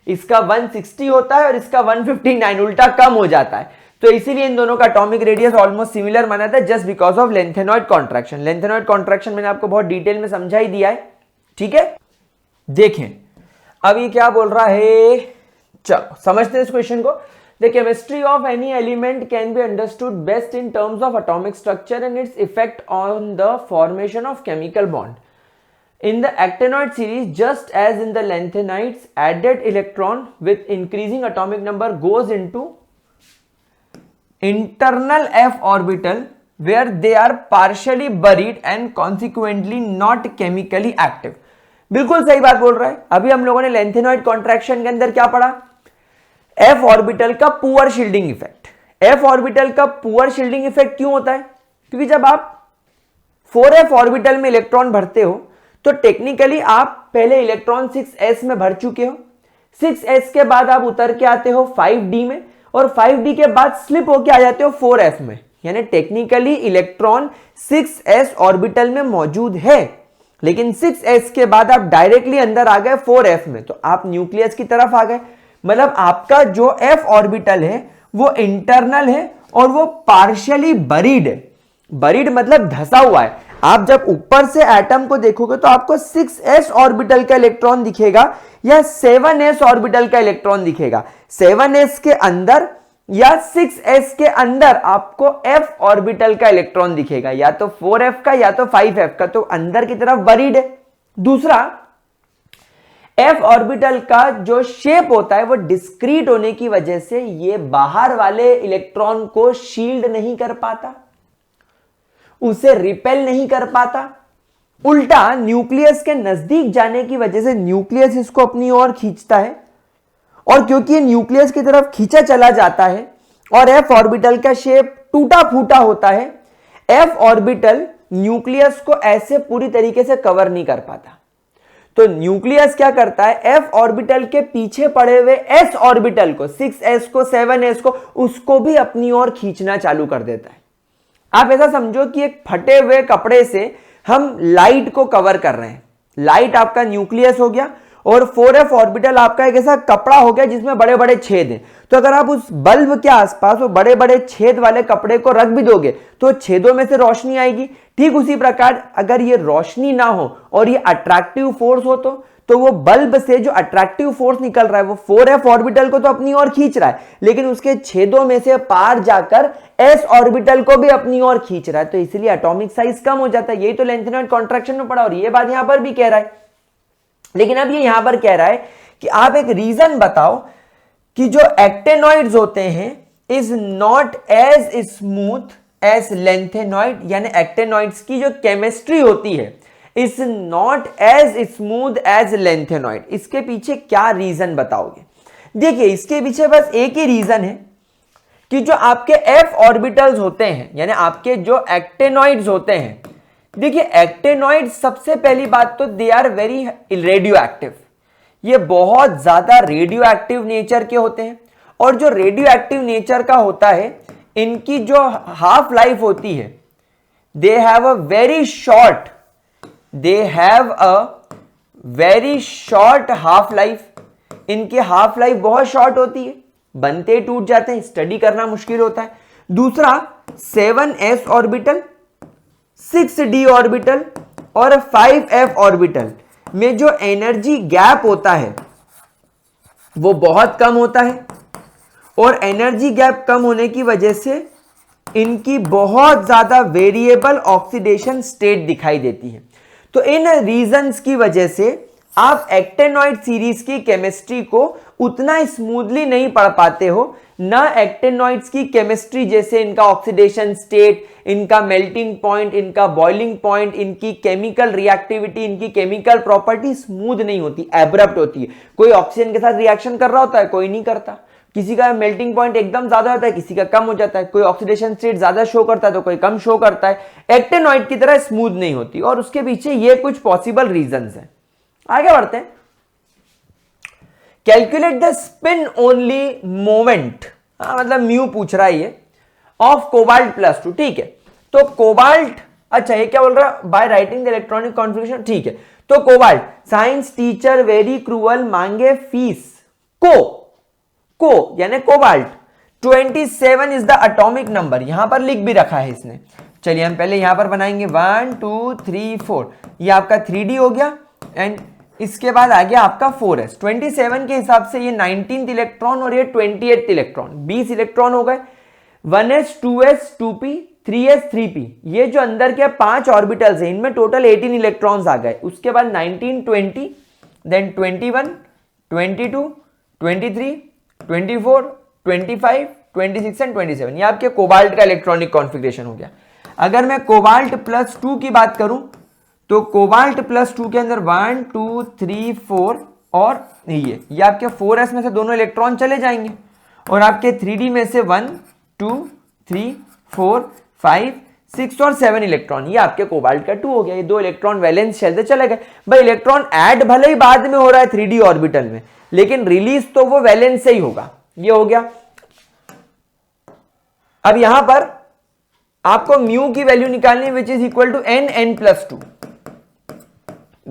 A: इसका 160 होता है और इसका 159, उल्टा कम हो जाता है। तो इसीलिए इन दोनों का एटॉमिक रेडियस ऑलमोस्ट सिमिलर बना था, just because of lanthanoid contraction. Lanthanoid contraction मैंने आपको बहुत डिटेल में समझा ही दिया है, ठीक है। देखें अब ये क्या बोल रहा है, चलो समझते हैं इस क्वेश्चन को। The chemistry of any element can be understood best in terms of atomic structure and its effect on the formation of chemical bond. In the actinoid series, just as in the lanthanides, added electron with increasing atomic number goes into internal f orbital where they are partially buried and consequently not chemically active. बिल्कुल सही बात बोल रहा है। अभी हम लोगों ने लेंथेनॉइड कॉन्ट्रैक्शन के अंदर क्या पढ़ा, f ऑर्बिटल का poor shielding effect. f orbital का पुअर शील्डिंग इफेक्ट क्यों होता है, क्योंकि जब आप 4f ऑर्बिटल में इलेक्ट्रॉन भरते हो तो टेक्निकली आप पहले इलेक्ट्रॉन 6s में भर चुके हो। 6s के बाद आप उतर के आते हो 5d में, और 5d के बाद स्लिप होके आ जाते हो 4f में। यानी टेक्निकली इलेक्ट्रॉन 6s ऑर्बिटल में मौजूद है, लेकिन 6s के बाद आप डायरेक्टली अंदर आ गए 4f में, तो आप न्यूक्लियस की तरफ आ गए। मतलब आपका जो f ऑर्बिटल है वो इंटरनल है और वो पार्शियली बरीड है। बरीड मतलब धसा हुआ है। आप जब ऊपर से एटम को देखोगे तो आपको 6s ऑर्बिटल का इलेक्ट्रॉन दिखेगा या 7s ऑर्बिटल का इलेक्ट्रॉन दिखेगा। 7s के अंदर या 6s के अंदर आपको f ऑर्बिटल का इलेक्ट्रॉन दिखेगा, या तो 4f का या तो 5f का, तो अंदर की तरफ बरीड है। दूसरा, f ऑर्बिटल का जो शेप होता है वो डिस्क्रीट होने की वजह से ये बाहर वाले इलेक्ट्रॉन को शील्ड नहीं कर पाता, उसे रिपेल नहीं कर पाता। उल्टा न्यूक्लियस के नजदीक जाने की वजह से न्यूक्लियस इसको अपनी ओर खींचता है, और क्योंकि ये न्यूक्लियस की तरफ खींचा चला जाता है और f ऑर्बिटल का शेप टूटा फूटा होता है, f ऑर्बिटल न्यूक्लियस को ऐसे पूरी तरीके से कवर नहीं कर पाता। तो न्यूक्लियस क्या करता है, f ऑर्बिटल के पीछे पड़े हुए s ऑर्बिटल को, 6s को, 7s को, उसको भी अपनी ओर खींचना चालू कर देता है। आप ऐसा समझो कि एक फटे हुए कपड़े से हम लाइट को कवर कर रहे हैं। लाइट आपका न्यूक्लियस हो गया और 4f ऑर्बिटल आपका एक ऐसा कपड़ा हो गया जिसमें बड़े बड़े छेद हैं। तो अगर आप उस बल्ब के आसपास वो बड़े बड़े छेद वाले कपड़े को रख भी दोगे तो छेदों में से रोशनी आएगी। ठीक उसी प्रकार अगर ये रोशनी ना हो और ये अट्रैक्टिव फोर्स हो तो वो बल्ब से जो अट्रैक्टिव फोर्स निकल रहा है वो 4f ऑर्बिटल को तो अपनी ओर खींच रहा है, लेकिन उसके छेदों में से पार जाकर s ऑर्बिटल को भी अपनी ओर खींच रहा है। तो इसलिए एटॉमिक साइज कम हो जाता है। यही तो लेंथेनॉइड कॉन्ट्रैक्शन में पढ़ा और ये बात यहां पर भी कह रहा है। लेकिन अब ये यहां पर कह रहा है कि आप एक रीजन बताओ कि जो एक्टेनॉइड्स होते हैं is not as smooth as lanthanoid, यानी एक्टेनॉइड्स की जो केमिस्ट्री होती है is not as smooth as lanthanoid. इसके पीछे क्या रीजन बताओगे? देखिए, इसके पीछे बस एक ही रीजन है कि जो आपके f ऑर्बिटल्स होते हैं, यानी आपके जो एक्टेनॉइड्स होते हैं, देखिए एक्टेनॉइड सबसे पहली बात तो they are very radioactive. ये बहुत ज्यादा रेडियो एक्टिव नेचर के होते हैं, और जो रेडियो एक्टिव नेचर का होता है इनकी जो हाफ लाइफ होती है they have a very short half life. इनकी हाफ लाइफ बहुत शॉर्ट होती है, बनते ही टूट जाते हैं, स्टडी करना मुश्किल होता है। दूसरा, 7s ऑर्बिटल, 6d ऑर्बिटल और 5f ऑर्बिटल में जो एनर्जी गैप होता है वो बहुत कम होता है, और एनर्जी गैप कम होने की वजह से इनकी बहुत ज्यादा वेरिएबल ऑक्सीडेशन स्टेट दिखाई देती है। तो इन रीजंस की वजह से आप एक्टेनॉइड सीरीज की केमिस्ट्री को उतना स्मूथली नहीं पढ़ पाते हो, ना एक्टेनॉइड्स की केमिस्ट्री जैसे इनका ऑक्सीडेशन स्टेट, इनका मेल्टिंग पॉइंट, इनका बॉइलिंग पॉइंट, इनकी केमिकल रिएक्टिविटी, इनकी केमिकल प्रॉपर्टी स्मूथ नहीं होती, एब्रप्ट होती है। कोई ऑक्सीजन के साथ रिएक्शन कर रहा होता है, कोई नहीं करता। किसी का मेल्टिंग पॉइंट एकदम ज्यादा होता है, किसी का कम हो जाता है। कोई ऑक्सीडेशन स्टेट ज्यादा शो करता है तो कोई कम शो करता है। एक्टेनॉइड की तरह स्मूथ नहीं होती, और उसके पीछे ये कुछ पॉसिबल रीजंस हैं। आगे बढ़ते हैं। Calculate the spin only moment, मतलब म्यू पूछ रहा है ये, ऑफ कोबाल्ट +2। ठीक है, तो कोबाल्ट, अच्छा ये क्या बोल रहा है, by writing the electronic configuration. ठीक है, तो cobalt, science teacher very cruel, मांगे फीस को यानी cobalt 27 is the atomic number. यहां पर लिख भी रखा है इसने। चलिए हम पहले यहां पर बनाएंगे 1 2 3 4, ये आपका 3D हो गया, एंड इसके बाद आ गया आपका 4s। 27 के हिसाब से ये 19th इलेक्ट्रॉन और ये 28th इलेक्ट्रॉन, 20 इलेक्ट्रॉन हो गए। 1s 2s 2p 3s 3p, ये जो अंदर के 5 ऑर्बिटल्स हैं इनमें टोटल 18 इलेक्ट्रॉन्स आ गए। उसके बाद 19 20, देन 21 22 23 24 25 26 एंड 27, ये आपके कोबाल्ट का इलेक्ट्रॉनिक कॉन्फ़िगरेशन हो गया। अगर मैं कोबाल्ट +2 की बात करूं तो कोबाल्ट +2 के अंदर 1 2 3 4 और ये आपके 4s में से दोनों इलेक्ट्रॉन चले जाएंगे, और आपके 3d में से 1 2 3 4 5 6 और 7 इलेक्ट्रॉन, ये आपके कोबाल्ट का 2 हो गया। ये 2 इलेक्ट्रॉन वैलेंस शेल से चले गए। भाई इलेक्ट्रॉन ऐड भले ही बाद में हो रहा है 3d ऑर्बिटल में, लेकिन रिलीज तो वो वैलेंस से ही होगा। ये हो गया। अब यहां पर आपको म्यू की वैल्यू निकालनी, which is equal to n+2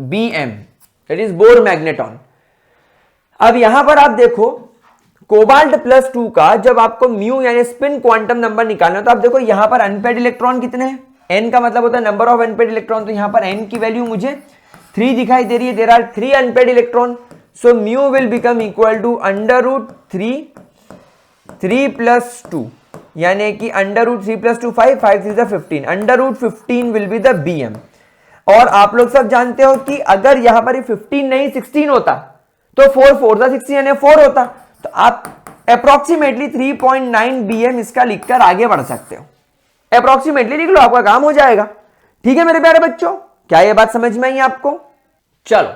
A: Bm, that is Bohr magneton. अब यहां पर आप देखो कोबाल्ट +2 का जब आपको म्यू यानी स्पिन क्वांटम नंबर निकालना, तो आप देखो यहां पर अनपेड इलेक्ट्रॉन कितने हैं, n का मतलब होता है नंबर ऑफ अनपेड इलेक्ट्रॉन, तो यहां पर n की वैल्यू मुझे 3 दिखाई दे रही है। There are 3 unpaired electron, so mu will become equal to √3 3 plus 2 यानी कि under root 3 plus 2 5, 5 3 15, under root 15 will be the BM। और आप लोग सब जानते हो कि अगर यहां पर 15 नहीं 16 होता तो 4 4 था 16 यानी 4 होता, तो आप अप्रोक्सीमेटली 3.9 BM इसका लिखकर आगे बढ़ सकते हो। अप्रोक्सीमेटली लिख लो, आपका काम हो जाएगा। ठीक है मेरे प्यारे बच्चों, क्या ये बात समझ में आई आपको? चलो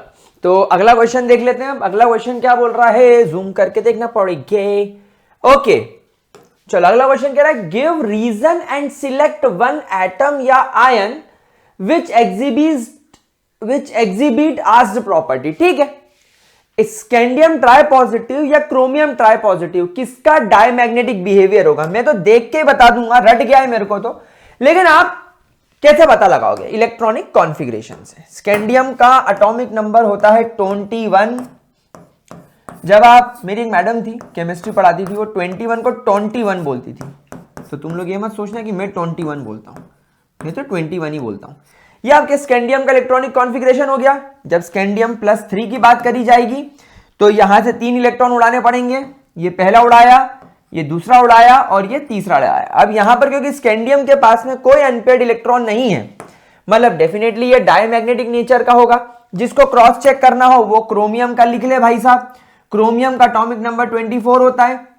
A: तो अगला क्वेश्चन देख लेते हैं। अगला क्वेश्चन क्या बोल रहा है, जूम करके देखना पड़ेगा। ओके चलो अगला क्वेश्चन कह रहा है give reason and select one atom या ion which exhibit asked property. ठीक है, स्कैंडियम ट्राई पॉजिटिव या क्रोमियम ट्राई पॉजिटिव किसका डायमैग्नेटिक बिहेवियर होगा? मैं तो देख के बता दूंगा, रट गया है मेरे को तो, लेकिन आप कैसे पता लगाओगे? इलेक्ट्रॉनिक कॉन्फ़िगरेशन से। स्कैंडियम का एटॉमिक नंबर होता है 21। जब आप, मेरी एक मैडम थी केमिस्ट्री पढ़ाती थी, वो 21 को 21 बोलती थी, तो तुम लोग ये मत सोचना कि मैं 21 बोलता हूं, मैं तो 21 ही बोलता हूं। ये आपके स्कैंडियम का इलेक्ट्रॉनिक कॉन्फ़िगरेशन हो गया। जब स्कैंडियम +3 की बात करी जाएगी तो यहां से 3 इलेक्ट्रॉन उड़ाने पड़ेंगे। ये पहला उड़ाया, ये दूसरा उड़ाया और ये तीसरा उड़ाया। अब यहां पर क्योंकि स्कैंडियम के पास में कोई अनपेयर्ड इलेक्ट्रॉन नहीं है, मतलब डेफिनेटली ये डायमैग्नेटिक नेचर का होगा। जिसको क्रॉस चेक करना हो वो क्रोमियम का लिख ले भाई साहब। क्रोमियम का एटॉमिक नंबर 24 होता है।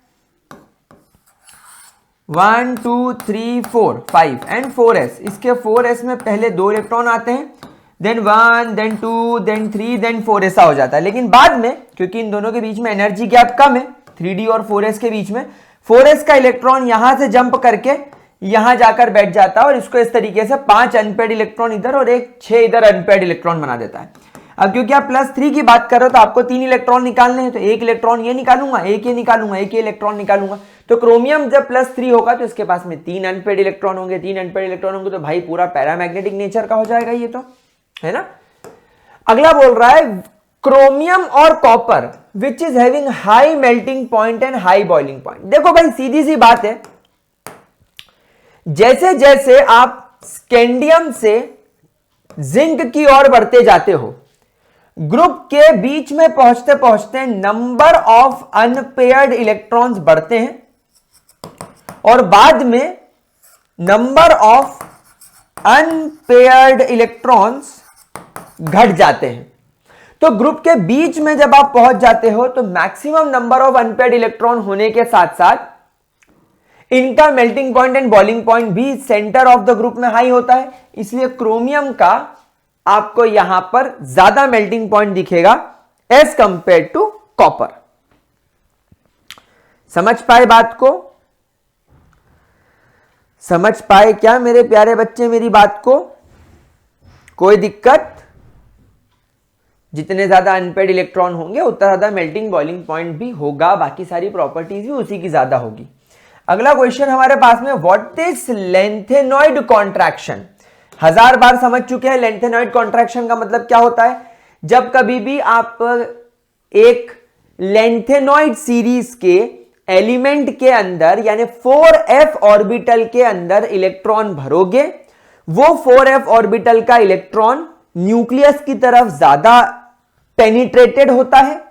A: 1 2 3 4 5 एंड 4s। इसके 4s में पहले 2 इलेक्ट्रॉन आते हैं, देन 1 देन 2 देन 3 देन 4 ऐसा हो जाता है। लेकिन बाद में क्योंकि इन दोनों के बीच में एनर्जी गैप कम है, 3d और 4s के बीच में, 4s का इलेक्ट्रॉन यहां से जंप करके यहां जाकर बैठ जाता है और इसको इस तरीके से 5 अनपेयर्ड इलेक्ट्रॉन इधर और एक 6 इधर अनपेयर्ड इलेक्ट्रॉन बना देता है। अब क्योंकि आप +3 की बात कर रहे हो तो आपको 3 इलेक्ट्रॉन निकालने हैं, तो एक इलेक्ट्रॉन ये निकालूंगा, एक ये निकालूंगा, एक ये इलेक्ट्रॉन निकालूंगा। तो क्रोमियम जब +3 होगा तो इसके पास में 3 अनपेयर्ड इलेक्ट्रॉन होंगे। 3 अनपेयर्ड इलेक्ट्रॉन होंगे तो भाई पूरा पैरामैग्नेटिक नेचर का हो जाएगा ये, तो है ना। अगला बोल रहा है क्रोमियम और copper which is having high melting point and high boiling point. देखो भाई सीधी सी बात है, जैसे जैसे आप स्कैंडियम से जिंक की ओर बढ़ते जाते हो, ग्रुप के बीच में पहुंचते पहुंचते नंबर ऑफ अनपेयर्ड इलेक्ट्रॉन्स बढ़ते हैं और बाद में नंबर ऑफ अनपेयर्ड इलेक्ट्रॉन्स घट जाते हैं। तो ग्रुप के बीच में जब आप पहुंच जाते हो तो maximum number of unpaired electron होने के साथ साथ इनका melting point and boiling point भी सेंटर ऑफ द ग्रुप में हाई होता है। इसलिए क्रोमियम का आपको यहां पर ज्यादा मेल्टिंग पॉइंट दिखेगा एज कंपेयर टू कॉपर। समझ पाए बात को? समझ पाए क्या मेरे प्यारे बच्चे मेरी बात को? कोई दिक्कत? जितने ज्यादा अनपेयर्ड इलेक्ट्रॉन होंगे उतना ज्यादा मेल्टिंग बॉइलिंग पॉइंट भी होगा, बाकी सारी प्रॉपर्टीज भी उसी की ज्यादा होगी। अगला क्वेश्चन हमारे पास में, व्हाट इज लेंथेनॉइड कॉन्ट्रैक्शन? 1000 बार समझ चुके हैं लेंथेनॉइड कॉन्ट्रैक्शन का मतलब क्या होता है। जब कभी भी आप एक लेंथेनॉइड सीरीज के एलिमेंट के अंदर यानी 4f ऑर्बिटल के अंदर इलेक्ट्रॉन भरोगे, वो 4f ऑर्बिटल का इलेक्ट्रॉन न्यूक्लियस की तरफ ज्यादा पेनिट्रेटेड होता है,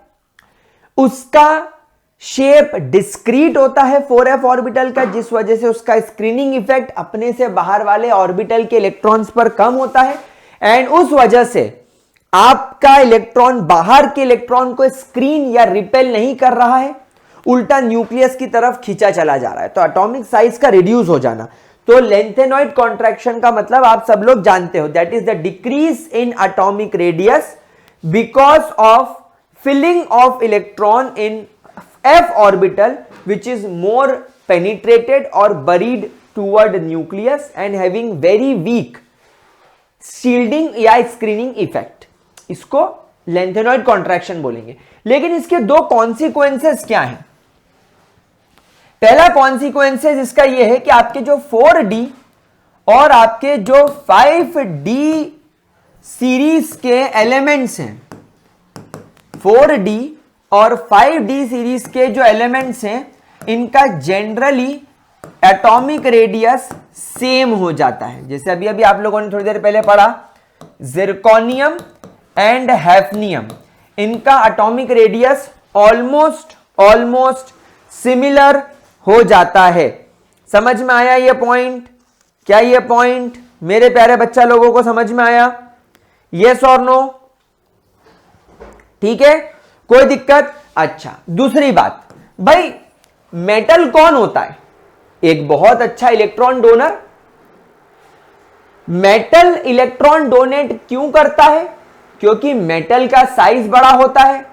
A: उसका शेप डिस्क्रीट होता है 4f ऑर्बिटल का, जिस वजह से उसका स्क्रीनिंग इफेक्ट अपने से बाहर वाले ऑर्बिटल के इलेक्ट्रॉन्स पर कम होता है एंड उस वजह से आपका इलेक्ट्रॉन बाहर के इलेक्ट्रॉन को स्क्रीन या रिपेल नहीं कर रहा है, उल्टा न्यूक्लियस की तरफ खींचा चला जा रहा है, तो एटॉमिक साइज का रिड्यूस हो जाना। तो लेंथेनॉइड कॉन्ट्रैक्शन का मतलब आप सब लोग जानते हो, that is the decrease in atomic radius because of filling of electron in f orbital which is more penetrated or buried toward nucleus and having very weak shielding या screening effect। इसको lanthanoid contraction बोलेंगे। लेकिन इसके 2 consequences क्या हैं? पहला consequences इसका यह है कि आपके जो 4d और आपके जो 5d सीरीज के एलिमेंट्स हैं, 4d और 5d सीरीज के जो एलिमेंट्स हैं, इनका जनरली एटॉमिक रेडियस सेम हो जाता है। जैसे अभी अभी आप लोगों ने थोड़ी देर पहले पढ़ा, जिरकोनियम एंड हैफनियम, इनका एटॉमिक रेडियस ऑलमोस्ट सिमिलर हो जाता है। समझ में आया ये पॉइंट? क्या ये पॉइंट मेरे प्यारे बच्चा लोगों को समझ में आया? यस और नो? ठीक है, कोई दिक्कत? अच्छा, दूसरी बात, भाई मेटल कौन होता है? एक बहुत अच्छा electron donor. Metal electron donate क्यों करता है? क्योंकि मेटल का साइज बड़ा होता है,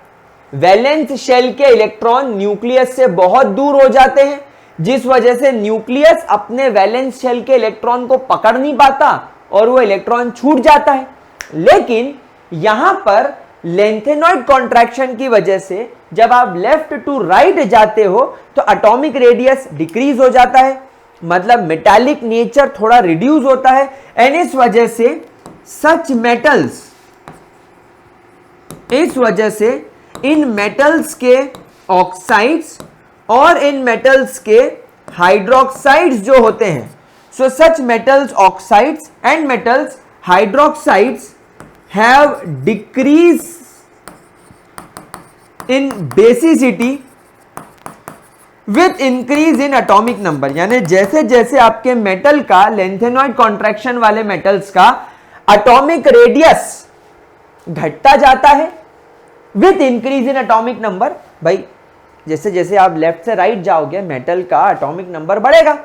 A: वैलेंस शेल के इलेक्ट्रॉन न्यूक्लियस से बहुत दूर हो जाते हैं, जिस वजह से न्यूक्लियस अपने वैलेंस शेल के इलेक्ट्रॉन को पकड़ नहीं पाता और वो इलेक्ट्रॉन छूट जाता है। लेकिन यहां पर लेंथेनॉइड कॉन्ट्रैक्शन की वजह से जब आप लेफ्ट टू राइट जाते हो तो एटॉमिक रेडियस डिक्रीज हो जाता है, मतलब मेटालिक नेचर थोड़ा रिड्यूस होता है। एंड इस वजह से सच मेटल्स, इस वजह से इन मेटल्स के ऑक्साइड्स और इन मेटल्स के हाइड्रोक्साइड्स जो होते हैं, so such metals oxides and metals hydroxides have decrease in basicity with increase in atomic number। यानी जैसे जैसे आपके मेटल का, लेंथेनॉइड कॉन्ट्रैक्शन वाले मेटल्स का एटॉमिक रेडियस घटता जाता है with increase in atomic number. भाई जैसे जैसे आप लेफ्ट से राइट जाओगे मेटल का एटॉमिक नंबर बढ़ेगा।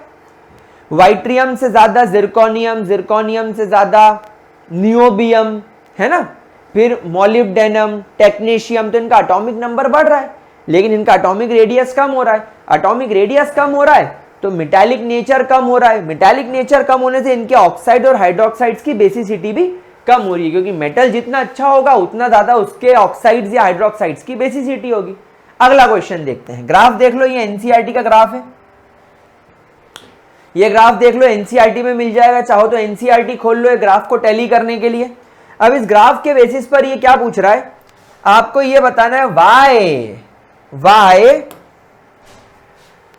A: वाइट्रियम से ज्यादा जिरकोनियम, जिरकोनियम से ज्यादा नियोबियम, है ना, फिर मॉलिब्डेनम, टेक्नीशियम, तो इनका एटॉमिक नंबर बढ़ रहा है, लेकिन इनका एटॉमिक रेडियस कम हो रहा है। एटॉमिक रेडियस कम हो रहा है तो मेटालिक नेचर कम हो रहा है। मेटालिक नेचर कम होने से इनके ऑक्साइड और हाइड्रोक्साइड्स की बेसिसिटी भी कम हो रही है, क्योंकि मेटल जितना अच्छा होगा उतना ज्यादा उसके ऑक्साइड्स या हाइड्रोक्साइड्स की बेसिसिटी होगी। अगला क्वेश्चन देखते हैं। ग्राफ देख लो, ये एनसीईआरटी का ग्राफ है। ये ग्राफ देख लो, एनसीईआरटी में मिल जाएगा, चाहो तो एनसीईआरटी खोल लो ये ग्राफ को टैली करने के लिए। अब इस ग्राफ के बेसिस पर ये क्या पूछ रहा है, आपको ये बताना है why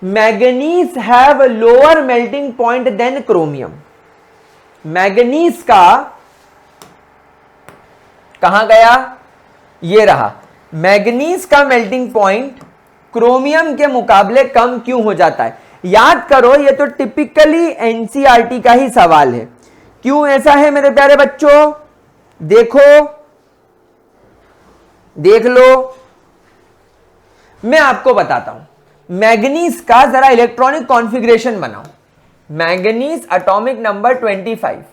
A: manganese have lower melting point then chromium. Manganese का कहां गया, ये रहा। मैग्नीज का मेल्टिंग पॉइंट क्रोमियम के मुकाबले कम क्यों हो जाता है? याद करो, ये तो टिपिकली एनसीईआरटी का ही सवाल है। क्यों ऐसा है मेरे प्यारे बच्चों? देखो, देख लो, मैं आपको बताता हूं। मैग्नीज का जरा इलेक्ट्रॉनिक कॉन्फ़िगरेशन बनाओ। मैग्नीज एटॉमिक नंबर 25,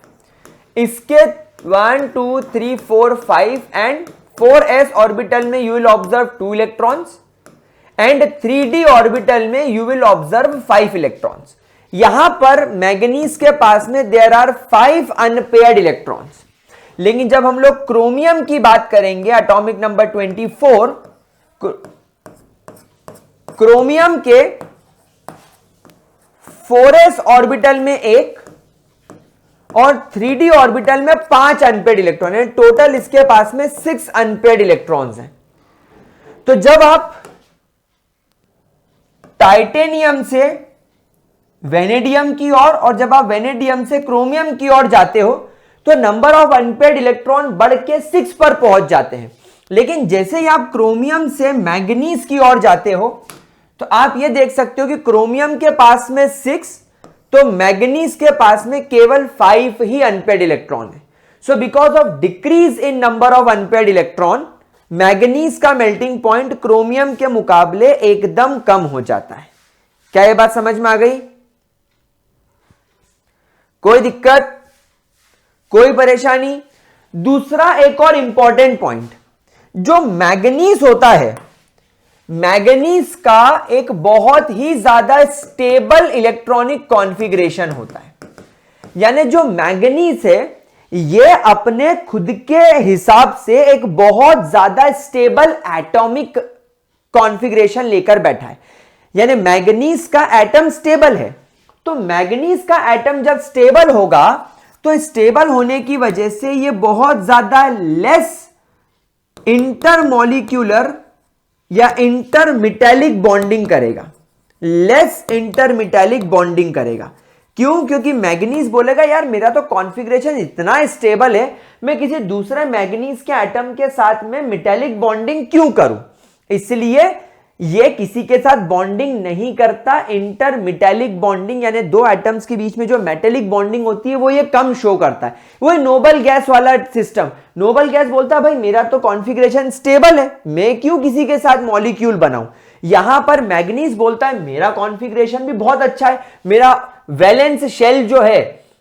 A: इसके 1 2 3 4 5 एंड 4s ऑर्बिटल में you will observe 2 electrons and 3d orbital में यू विल ऑब्जर्व 5 इलेक्ट्रॉन्स। यहां पर मैग्नीज के पास में देयर आर 5 अनपेयर्ड इलेक्ट्रॉन्स। लेकिन जब हम लोग क्रोमियम की बात करेंगे, एटॉमिक नंबर 24, क्रोमियम के 4s ऑर्बिटल में 1 और 3d ऑर्बिटल में 5 अनपेयर्ड इलेक्ट्रॉन है। टोटल इसके पास में 6 अनपेयर्ड इलेक्ट्रॉन्स हैं। तो जब आप टाइटेनियम से वेनेडियम की ओर और जब आप वेनेडियम से क्रोमियम की ओर जाते हो तो नंबर ऑफ अनपेयर्ड इलेक्ट्रॉन बढ़ के 6 पर पहुंच जाते हैं। लेकिन जैसे ही आप क्रोमियम से मैग्नीज की ओर जाते हो तो आप यह देख सकते हो कि क्रोमियम के पास में 6 तो मैग्नीज के पास में केवल 5 ही अनपेयर्ड इलेक्ट्रॉन है। सो because of decrease in number of unpaired electron, manganese का मेल्टिंग पॉइंट क्रोमियम के मुकाबले एकदम कम हो जाता है। क्या यह बात समझ में आ गई? कोई दिक्कत, कोई परेशानी? दूसरा एक और इंपॉर्टेंट पॉइंट, जो मैग्नीज होता है, मैग्नीज का एक बहुत ही ज्यादा स्टेबल इलेक्ट्रॉनिक कॉन्फ़िगरेशन होता है। यानी जो मैग्नीज है ये अपने खुद के हिसाब से एक बहुत ज्यादा स्टेबल एटॉमिक कॉन्फ़िगरेशन लेकर बैठा है। यानी मैग्नीज का एटम स्टेबल है, तो मैग्नीज का एटम जब स्टेबल होगा तो स्टेबल होने की वजह से ये बहुत ज्यादा लेस इंटरमॉलिक्यूलर या इंटरमेटैलिक बॉन्डिंग करेगा, लेस इंटरमेटैलिक बॉन्डिंग करेगा। क्यों? क्योंकि मैग्नीज बोलेगा यार मेरा तो कॉन्फ़िगरेशन इतना स्टेबल है, मैं किसी दूसरे मैग्नीज के एटम के साथ में मेटैलिक बॉन्डिंग क्यों करूं। इसलिए ये किसी के साथ बॉन्डिंग नहीं करता, इंटर मेटेलिक बॉन्डिंग यानी दो एटम्स के बीच में जो मेटेलिक बॉन्डिंग होती है वो ये कम शो करता है। वो नोबल गैस वाला सिस्टम, नोबल गैस बोलता है भाई मेरा तो कॉन्फ़िगरेशन स्टेबल है, मैं क्यों किसी के साथ मॉलिक्यूल बनाऊं। यहां पर मैग्नीज बोलता है मेरा कॉन्फ़िगरेशन भी बहुत अच्छा है, मेरा वैलेंस शेल जो है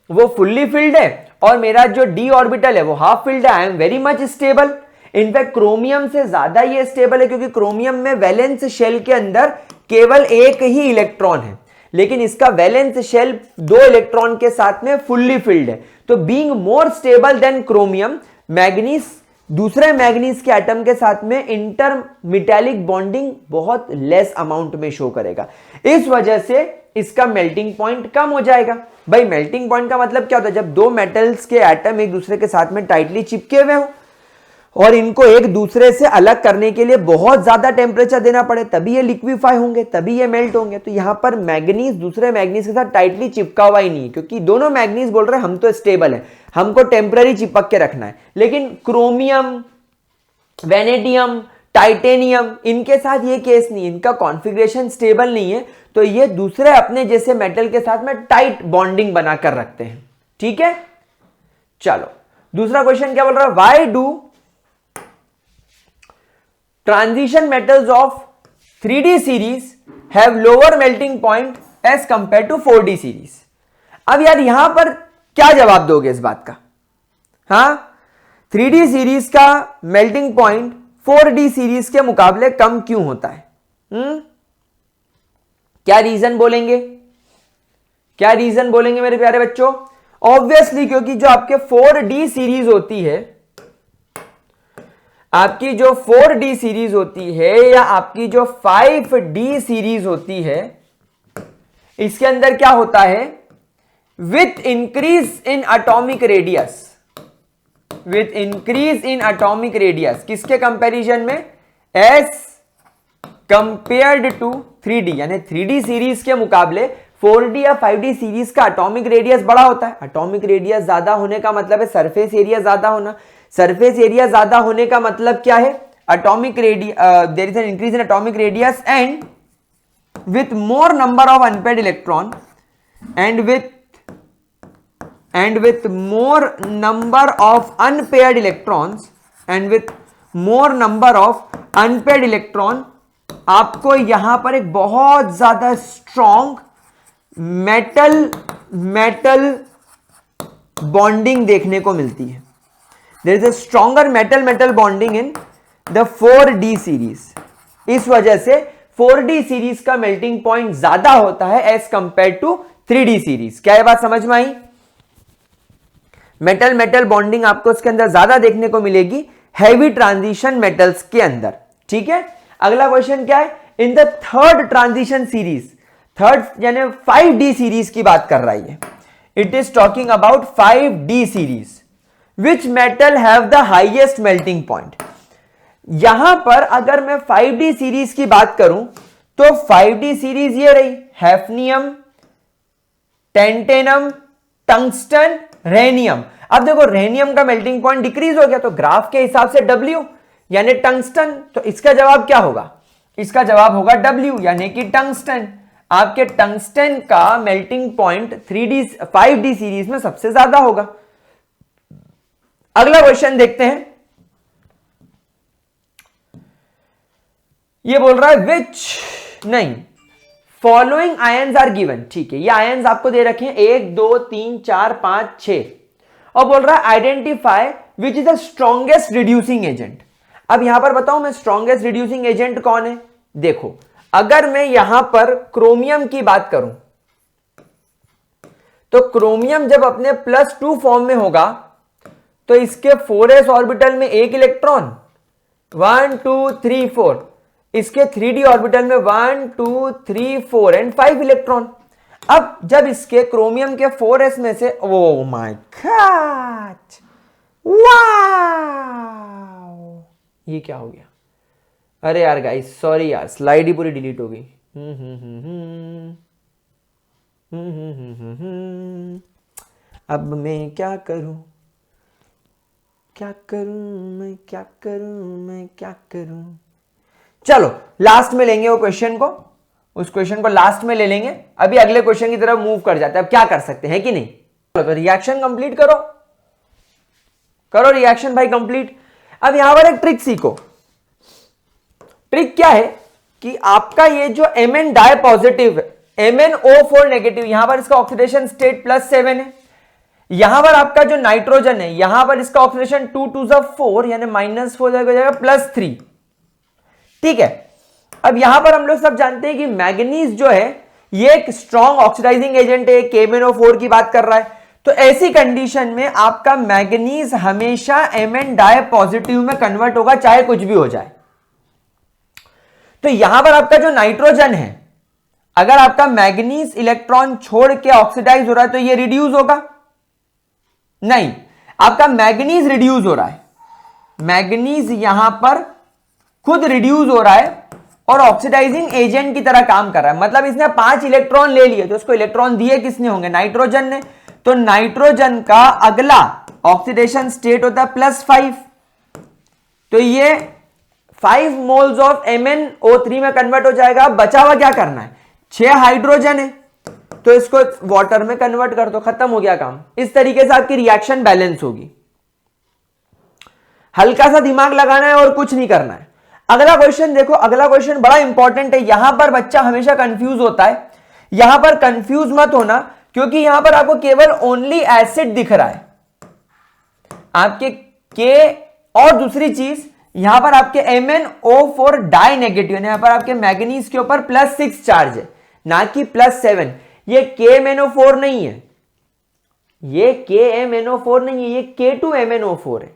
A: वो फुल्ली फिल्ड है और मेरा जो डी ऑर्बिटल है वो हाफ फिल्ड है, I am very much stable. In fact chromium से ज्यादा ये स्टेबल है क्योंकि क्रोमियम में वैलेंस शेल के अंदर केवल एक ही इलेक्ट्रॉन है, लेकिन इसका वैलेंस शेल दो इलेक्ट्रॉन के साथ में फुल्ली फिल्ड है। तो being more stable then chromium, manganese दूसरे मैग्नीज के एटम के साथ में इंटर मेटेलिक बॉन्डिंग बहुत लेस अमाउंट में शो करेगा। इस वजह से इसका मेल्टिंग पॉइंट कम हो जाएगा। भाई मेल्टिंग पॉइंट का मतलब क्या होता है, जब दो मेटल्स के एटम एक दूसरे के साथ में टाइटली चिपके हुए हो और इनको एक दूसरे से अलग करने के लिए बहुत ज्यादा टेम्परेचर देना पड़े तभी ये लिक्विफाई होंगे, तभी ये मेल्ट होंगे। तो यहां पर मैग्नीज दूसरे मैग्नीज के साथ टाइटली चिपका हुआ ही नहीं है क्योंकि दोनों मैग्नीज बोल रहे हैं हम तो स्टेबल है, हमको टेम्पररी चिपक के रखना है। लेकिन क्रोमियम, वेनेडियम, टाइटेनियम, इनके साथ ये केस नहीं है, इनका कॉन्फ़िगरेशन स्टेबल नहीं है, तो ये दूसरे अपने जैसे मेटल के साथ में टाइट बॉन्डिंग बनाकर रखते हैं। ठीक है, चलो दूसरा क्वेश्चन क्या बोल रहा है, why do transition metals of 3D series have lower melting point as compared to 4D series। अब यार यहां पर क्या जवाब दोगे इस बात का, हाँ 3D सीरीज का मेल्टिंग पॉइंट 4D सीरीज के मुकाबले कम क्यों होता है? क्या रीजन बोलेंगे, क्या रीजन बोलेंगे मेरे प्यारे बच्चों? ऑब्वियसली क्योंकि जो आपके 4D सीरीज होती है, आपकी जो 4D सीरीज होती है या आपकी जो 5D सीरीज होती है, इसके अंदर क्या होता है, with increase in atomic radius, with increase in atomic radius किसके कंपैरिजन में, एज कंपेयर्ड टू 3D, यानी 3D सीरीज के मुकाबले 4D या 5D सीरीज का एटॉमिक रेडियस बड़ा होता है। एटॉमिक रेडियस ज्यादा होने का मतलब है सरफेस एरिया ज्यादा होना, सरफेस एरिया ज्यादा होने का मतलब क्या है, atomic radius, there is an increase in atomic radius and with more number of unpaired electron and with more number of unpaired electrons and with more number of unpaired electron, आपको यहां पर एक बहुत ज्यादा स्ट्रॉन्ग मेटल बॉन्डिंग देखने को मिलती है। There is a stronger metal bonding in the 4D series। इस वजह से 4D सीरीज का मेल्टिंग पॉइंट ज्यादा होता है as compare to 3D series. क्या ये बात समझ में आई? मेटल बॉन्डिंग आपको इसके अंदर ज्यादा देखने को मिलेगी हैवी ट्रांजिशन मेटल्स के अंदर। ठीक है, अगला क्वेश्चन क्या है, in the third transition series, third यानी 5D सीरीज की बात कर रही है, it is talking about 5D series, which metal have the highest melting point. यहां पर अगर मैं 5D सीरीज की बात करूं तो 5D सीरीज ये रही, हैफनियम, टेंटेनम, टंगस्टन, रेनियम। अब देखो रेनियम का मेल्टिंग पॉइंट डिक्रीज हो गया तो ग्राफ के हिसाब से W यानी टंगस्टन, तो इसका जवाब क्या होगा, इसका जवाब होगा W यानी कि टंगस्टन। आपके टंगस्टन का मेल्टिंग पॉइंट 5D सीरीज में सबसे ज्यादा होगा। अगला क्वेश्चन देखते हैं, ये बोल रहा है विच नहीं फॉलोइंग आयंस आर गिवन। ठीक है, ये आयंस आपको दे रखे हैं 1 2 3 4 5 6 और बोल रहा है identify which is the strongest reducing agent. अब यहां पर बताऊं मैं स्ट्रॉन्गेस्ट रिड्यूसिंग एजेंट कौन है। देखो अगर मैं यहां पर क्रोमियम की बात करूं तो क्रोमियम जब अपने +2 फॉर्म में होगा तो इसके 4s ऑर्बिटल में एक इलेक्ट्रॉन 1 2 3 4, इसके 3D ऑर्बिटल में 1 2 3 4 एंड 5 इलेक्ट्रॉन। अब जब इसके क्रोमियम के 4s में से, ओ माय गॉड, वाओ, ये क्या हो गया, अरे यार गाइस सॉरी यार, स्लाइड ही पूरी डिलीट हो गई। अब मैं क्या करूं, क्या करूं मैं, क्या करूं मैं, क्या करूं, चलो लास्ट में लेंगे वो क्वेश्चन को, उस क्वेश्चन को लास्ट में ले लेंगे, अभी अगले क्वेश्चन की तरफ मूव कर जाते हैं। अब क्या कर सकते हैं कि नहीं, चलो तो रिएक्शन कंप्लीट करो, करो रिएक्शन भाई कंप्लीट। अब यहां पर एक ट्रिक सीखो। ट्रिक क्या है कि आपका ये जो Mn डाई पॉजिटिव है, MnO4 नेगेटिव, यहां पर इसका ऑक्सीडेशन स्टेट +7 है। यहां पर आपका जो नाइट्रोजन है, यहां पर इसका ऑक्सीडेशन 2 2 4 यानी -4 हो जाएगा +3। ठीक है, अब यहां पर हम लोग सब जानते हैं कि मैग्नीज जो है ये एक स्ट्रॉन्ग ऑक्सीडाइजिंग एजेंट है, KMnO4 की बात कर रहा है। तो ऐसी कंडीशन में आपका मैग्नीज हमेशा Mn डाई पॉजिटिव में कन्वर्ट होगा, चाहे कुछ भी हो जाए। तो यहां पर आपका जो नाइट्रोजन है, अगर आपका मैग्नीज इलेक्ट्रॉन छोड़ के ऑक्सीडाइज हो रहा है तो ये रिड्यूस होगा नहीं, आपका मैग्नीज रिड्यूस हो रहा है, मैग्नीज यहां पर खुद रिड्यूस हो रहा है और ऑक्सीडाइजिंग एजेंट की तरह काम कर रहा है। मतलब इसने 5 इलेक्ट्रॉन ले लिए, तो उसको इलेक्ट्रॉन दिए किसने होंगे, नाइट्रोजन ने। तो नाइट्रोजन का अगला ऑक्सीडेशन स्टेट होता है +5, तो ये 5 मोल्स ऑफ MnO3 में कन्वर्ट हो जाएगा। बचा हुआ क्या करना है, 6 हाइड्रोजन है, तो इसको वाटर में कन्वर्ट कर दो, खत्म हो गया काम। इस तरीके से आपकी रिएक्शन बैलेंस होगी। हल्का सा दिमाग लगाना है और कुछ नहीं करना है। अगला क्वेश्चन देखो, अगला क्वेश्चन बड़ा इंपॉर्टेंट है। यहां पर बच्चा हमेशा कंफ्यूज होता है, यहां पर कंफ्यूज मत होना, क्योंकि यहां पर आपको केवल ओनली एसिड दिख रहा है आपके के, और दूसरी चीज यहां पर आपके MnO4 डाई नेगेटिव, यहां पर आपके मैग्नीज के ऊपर +6 चार्ज है, ना कि +7। ये KMnO4 नहीं है, ये KMnO4 नहीं है, ये K2MnO4 है।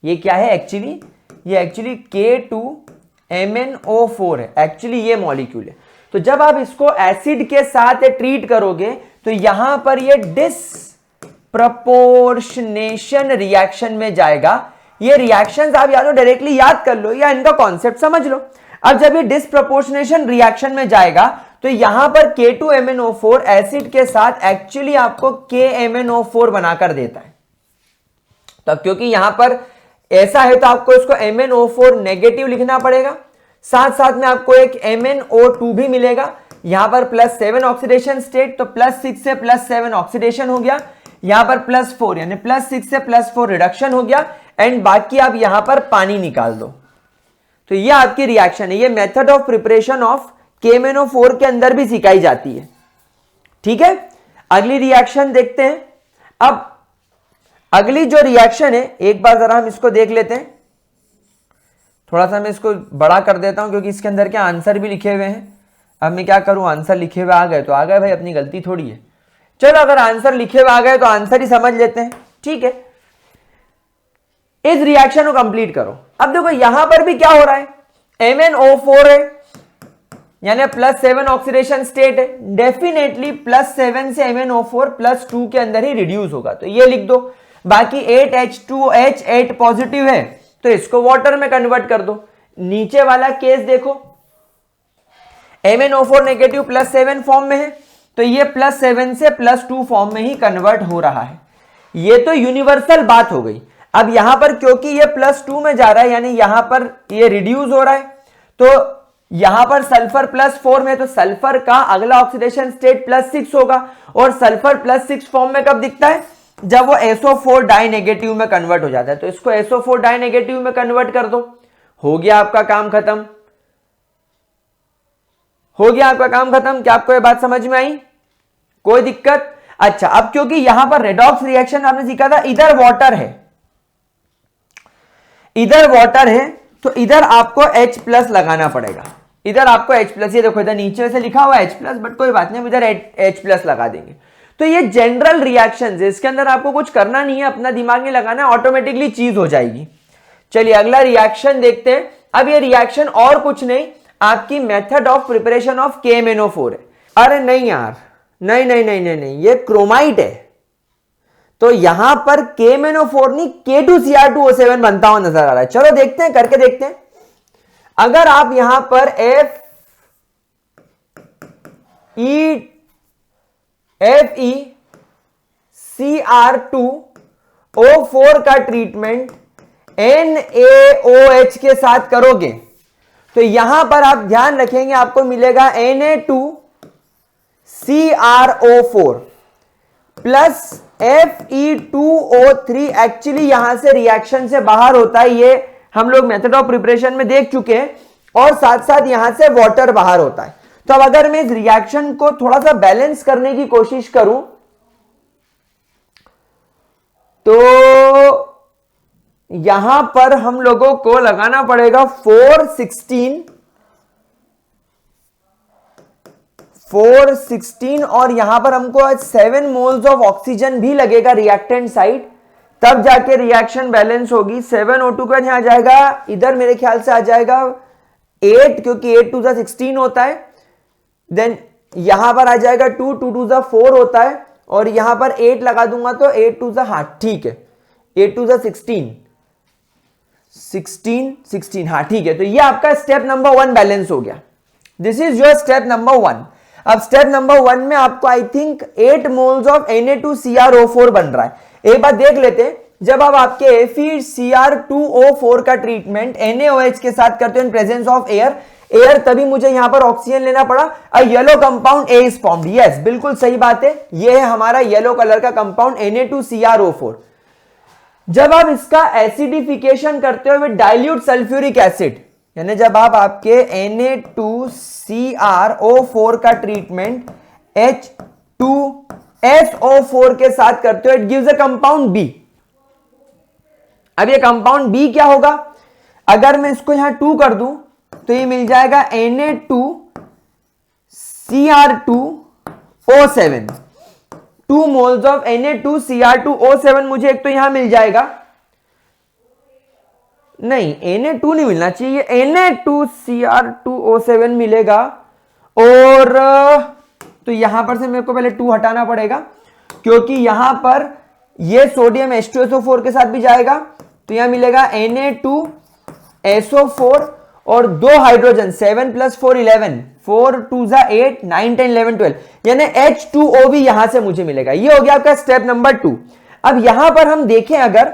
A: ये क्या है एक्चुअली, ये एक्चुअली K2MnO4 है, एक्चुअली ये मॉलिक्यूल है। तो जब आप इसको एसिड के साथ ट्रीट करोगे तो यहां पर ये डिसप्रपोर्शनेशन रिएक्शन में जाएगा। ये रिएक्शंस आप या तो डायरेक्टली याद कर लो या इनका कॉन्सेप्ट समझ लो। अब जब ये डिसप्रपोर्शनेशन रिएक्शन में जाएगा तो यहां पर K2MnO4 एसिड के साथ एक्चुअली आपको KMnO4 बनाकर देता है। तब क्योंकि यहां पर ऐसा है तो आपको इसको MnO4 नेगेटिव लिखना पड़ेगा, साथ साथ में आपको एक MnO2 भी मिलेगा। यहां पर +7 ऑक्सीडेशन स्टेट, तो +6 से +7 ऑक्सीडेशन हो गया, यहां पर +4 यानी +6 से +4 रिडक्शन हो गया, एंड बाकी आप यहां पर पानी निकाल दो। तो ये आपकी रिएक्शन है। ये method of preparation of KMnO4 के अंदर भी सिखाई जाती है। ठीक है, अगली रिएक्शन देखते हैं। अब अगली जो रिएक्शन है, एक बार जरा हम इसको देख लेते हैं। थोड़ा सा मैं इसको बड़ा कर देता हूं क्योंकि इसके अंदर क्या आंसर भी लिखे हुए हैं। अब मैं क्या करूं, आंसर लिखे हुए आ गए तो आ गए भाई, अपनी गलती थोड़ी है। चलो अगर आंसर लिखे हुए आ गए तो आंसर ही समझ लेते हैं। ठीक है, इस रिएक्शन को कंप्लीट करो। अब देखो यहां पर भी क्या हो रहा है, MnO4 है यानी +7 ऑक्सीडेशन स्टेट है, डेफिनेटली +7 से MnO4 +2 के अंदर ही रिड्यूस होगा, तो ये लिख दो। बाकी 8H2OH 8 पॉजिटिव है तो इसको वाटर में कन्वर्ट कर दो। नीचे वाला केस देखो, MnO4 नेगेटिव +7 फॉर्म में है तो ये +7 से +2 फॉर्म में ही कन्वर्ट हो रहा है। ये तो यूनिवर्सल बात हो गई। अब यहां पर क्योंकि ये +2 में जा रहा है यानी यहां पर ये रिड्यूस हो रहा है, तो यहां पर सल्फर +4 में, तो सल्फर का अगला ऑक्सीडेशन स्टेट +6 होगा, और सल्फर +6 फॉर्म में कब दिखता है, जब वो SO4 डाई नेगेटिव में कन्वर्ट हो जाता है। तो इसको SO4 डाई नेगेटिव में कन्वर्ट कर दो, हो गया आपका काम खत्म, हो गया आपका काम खत्म। क्या आपको ये बात समझ में आई, कोई दिक्कत? अच्छा, अब क्योंकि यहां पर रेडॉक्स रिएक्शन आपने सीखा था, इधर वाटर है, इधर वाटर है, तो इधर आपको H+ लगाना पड़ेगा। इधर आपको H+, ये देखो इधर नीचे से लिखा हुआ है H+, बट कोई बात नहीं, इधर H+ लगा देंगे। तो ये जनरल रिएक्शंस है, इसके अंदर आपको कुछ करना नहीं है, अपना दिमाग नहीं लगाना है, ऑटोमेटिकली चीज हो जाएगी। चलिए अगला रिएक्शन देखते हैं। अब ये रिएक्शन और कुछ नहीं, आपकी method of preparation of KMnO4 है। अरे नहीं यार, नहीं नहीं नहीं नहीं नहीं, ये क्रोमाइट है, तो यहां पर KMnO4 नहीं K2Cr2O7 बनता हुआ नजर आ रहा है। चलो देखते हैं, करके देखते हैं। अगर आप यहां पर FeCr2O4 का ट्रीटमेंट NaOH के साथ करोगे तो यहां पर आप ध्यान रखेंगे आपको मिलेगा Na2CrO4 प्लस Fe2O3। एक्चुअली यहां से रिएक्शन से बाहर होता है, ये हम लोग मेथड ऑफ प्रिपरेशन में देख चुके हैं, और साथ साथ यहां से वाटर बाहर होता है। तो अब अगर मैं इस रिएक्शन को थोड़ा सा बैलेंस करने की कोशिश करूं तो यहां पर हम लोगों को लगाना पड़ेगा 416 और यहां पर हमको 7 मोल्स ऑफ ऑक्सीजन भी लगेगा रिएक्टेंट साइड, तब जाके रिएक्शन बैलेंस होगी। 7O2 के बाद यहां जाएगा, इधर मेरे ख्याल से आ जाएगा 8, क्योंकि 8 2 16 होता है। देन यहां पर आ जाएगा 2 2 2 4 होता है, और यहां पर 8 लगा दूंगा तो 8 2 हाँ ठीक है, 8 2 16 हाँ ठीक है। तो ये आपका स्टेप नंबर 1 बैलेंस हो गया। This is your step number 1। अब स्टेप नंबर 1 में आपको I think 8 moles of Na2CrO4 बन रहा है। एक बात देख लेते हैं, जब आप आपके FeCr2O4 का ट्रीटमेंट NaOH के साथ करते हो इन प्रेजेंस ऑफ एयर, तभी मुझे यहां पर ऑक्सीजन लेना पड़ा। A yellow compound A is formed. Yes, बिल्कुल सही बात है, ये है हमारा येलो कलर का कंपाउंड Na2CrO4। जब आप इसका एसिडिफिकेशन करते हो विद डाइल्यूट सल्फ्यूरिक एसिड, यानी जब आप आपके Na2CrO4 का ट्रीटमेंट H2SO4 के साथ करते हो, it gives a compound B। अब ये कंपाउंड B क्या होगा, अगर मैं इसको यहां 2 कर दूं तो ये मिल जाएगा Na2Cr2O7। 2 मोल्स ऑफ Na2Cr2O7 मुझे एक तो यहां मिल जाएगा, नहीं Na2 नहीं मिलना चाहिए, Na2Cr2O7 मिलेगा। और तो यहां पर से मेरे को पहले 2 हटाना पड़ेगा, क्योंकि यहां पर ये सोडियम H2SO4 के साथ भी जाएगा, तो यहां मिलेगा Na2SO4 और 2 हाइड्रोजन 7 + 4 11, 4 2 8 9 10 11 12, यानी H2O भी यहां से मुझे मिलेगा। ये हो गया आपका स्टेप नंबर 2। अब यहां पर हम देखें, अगर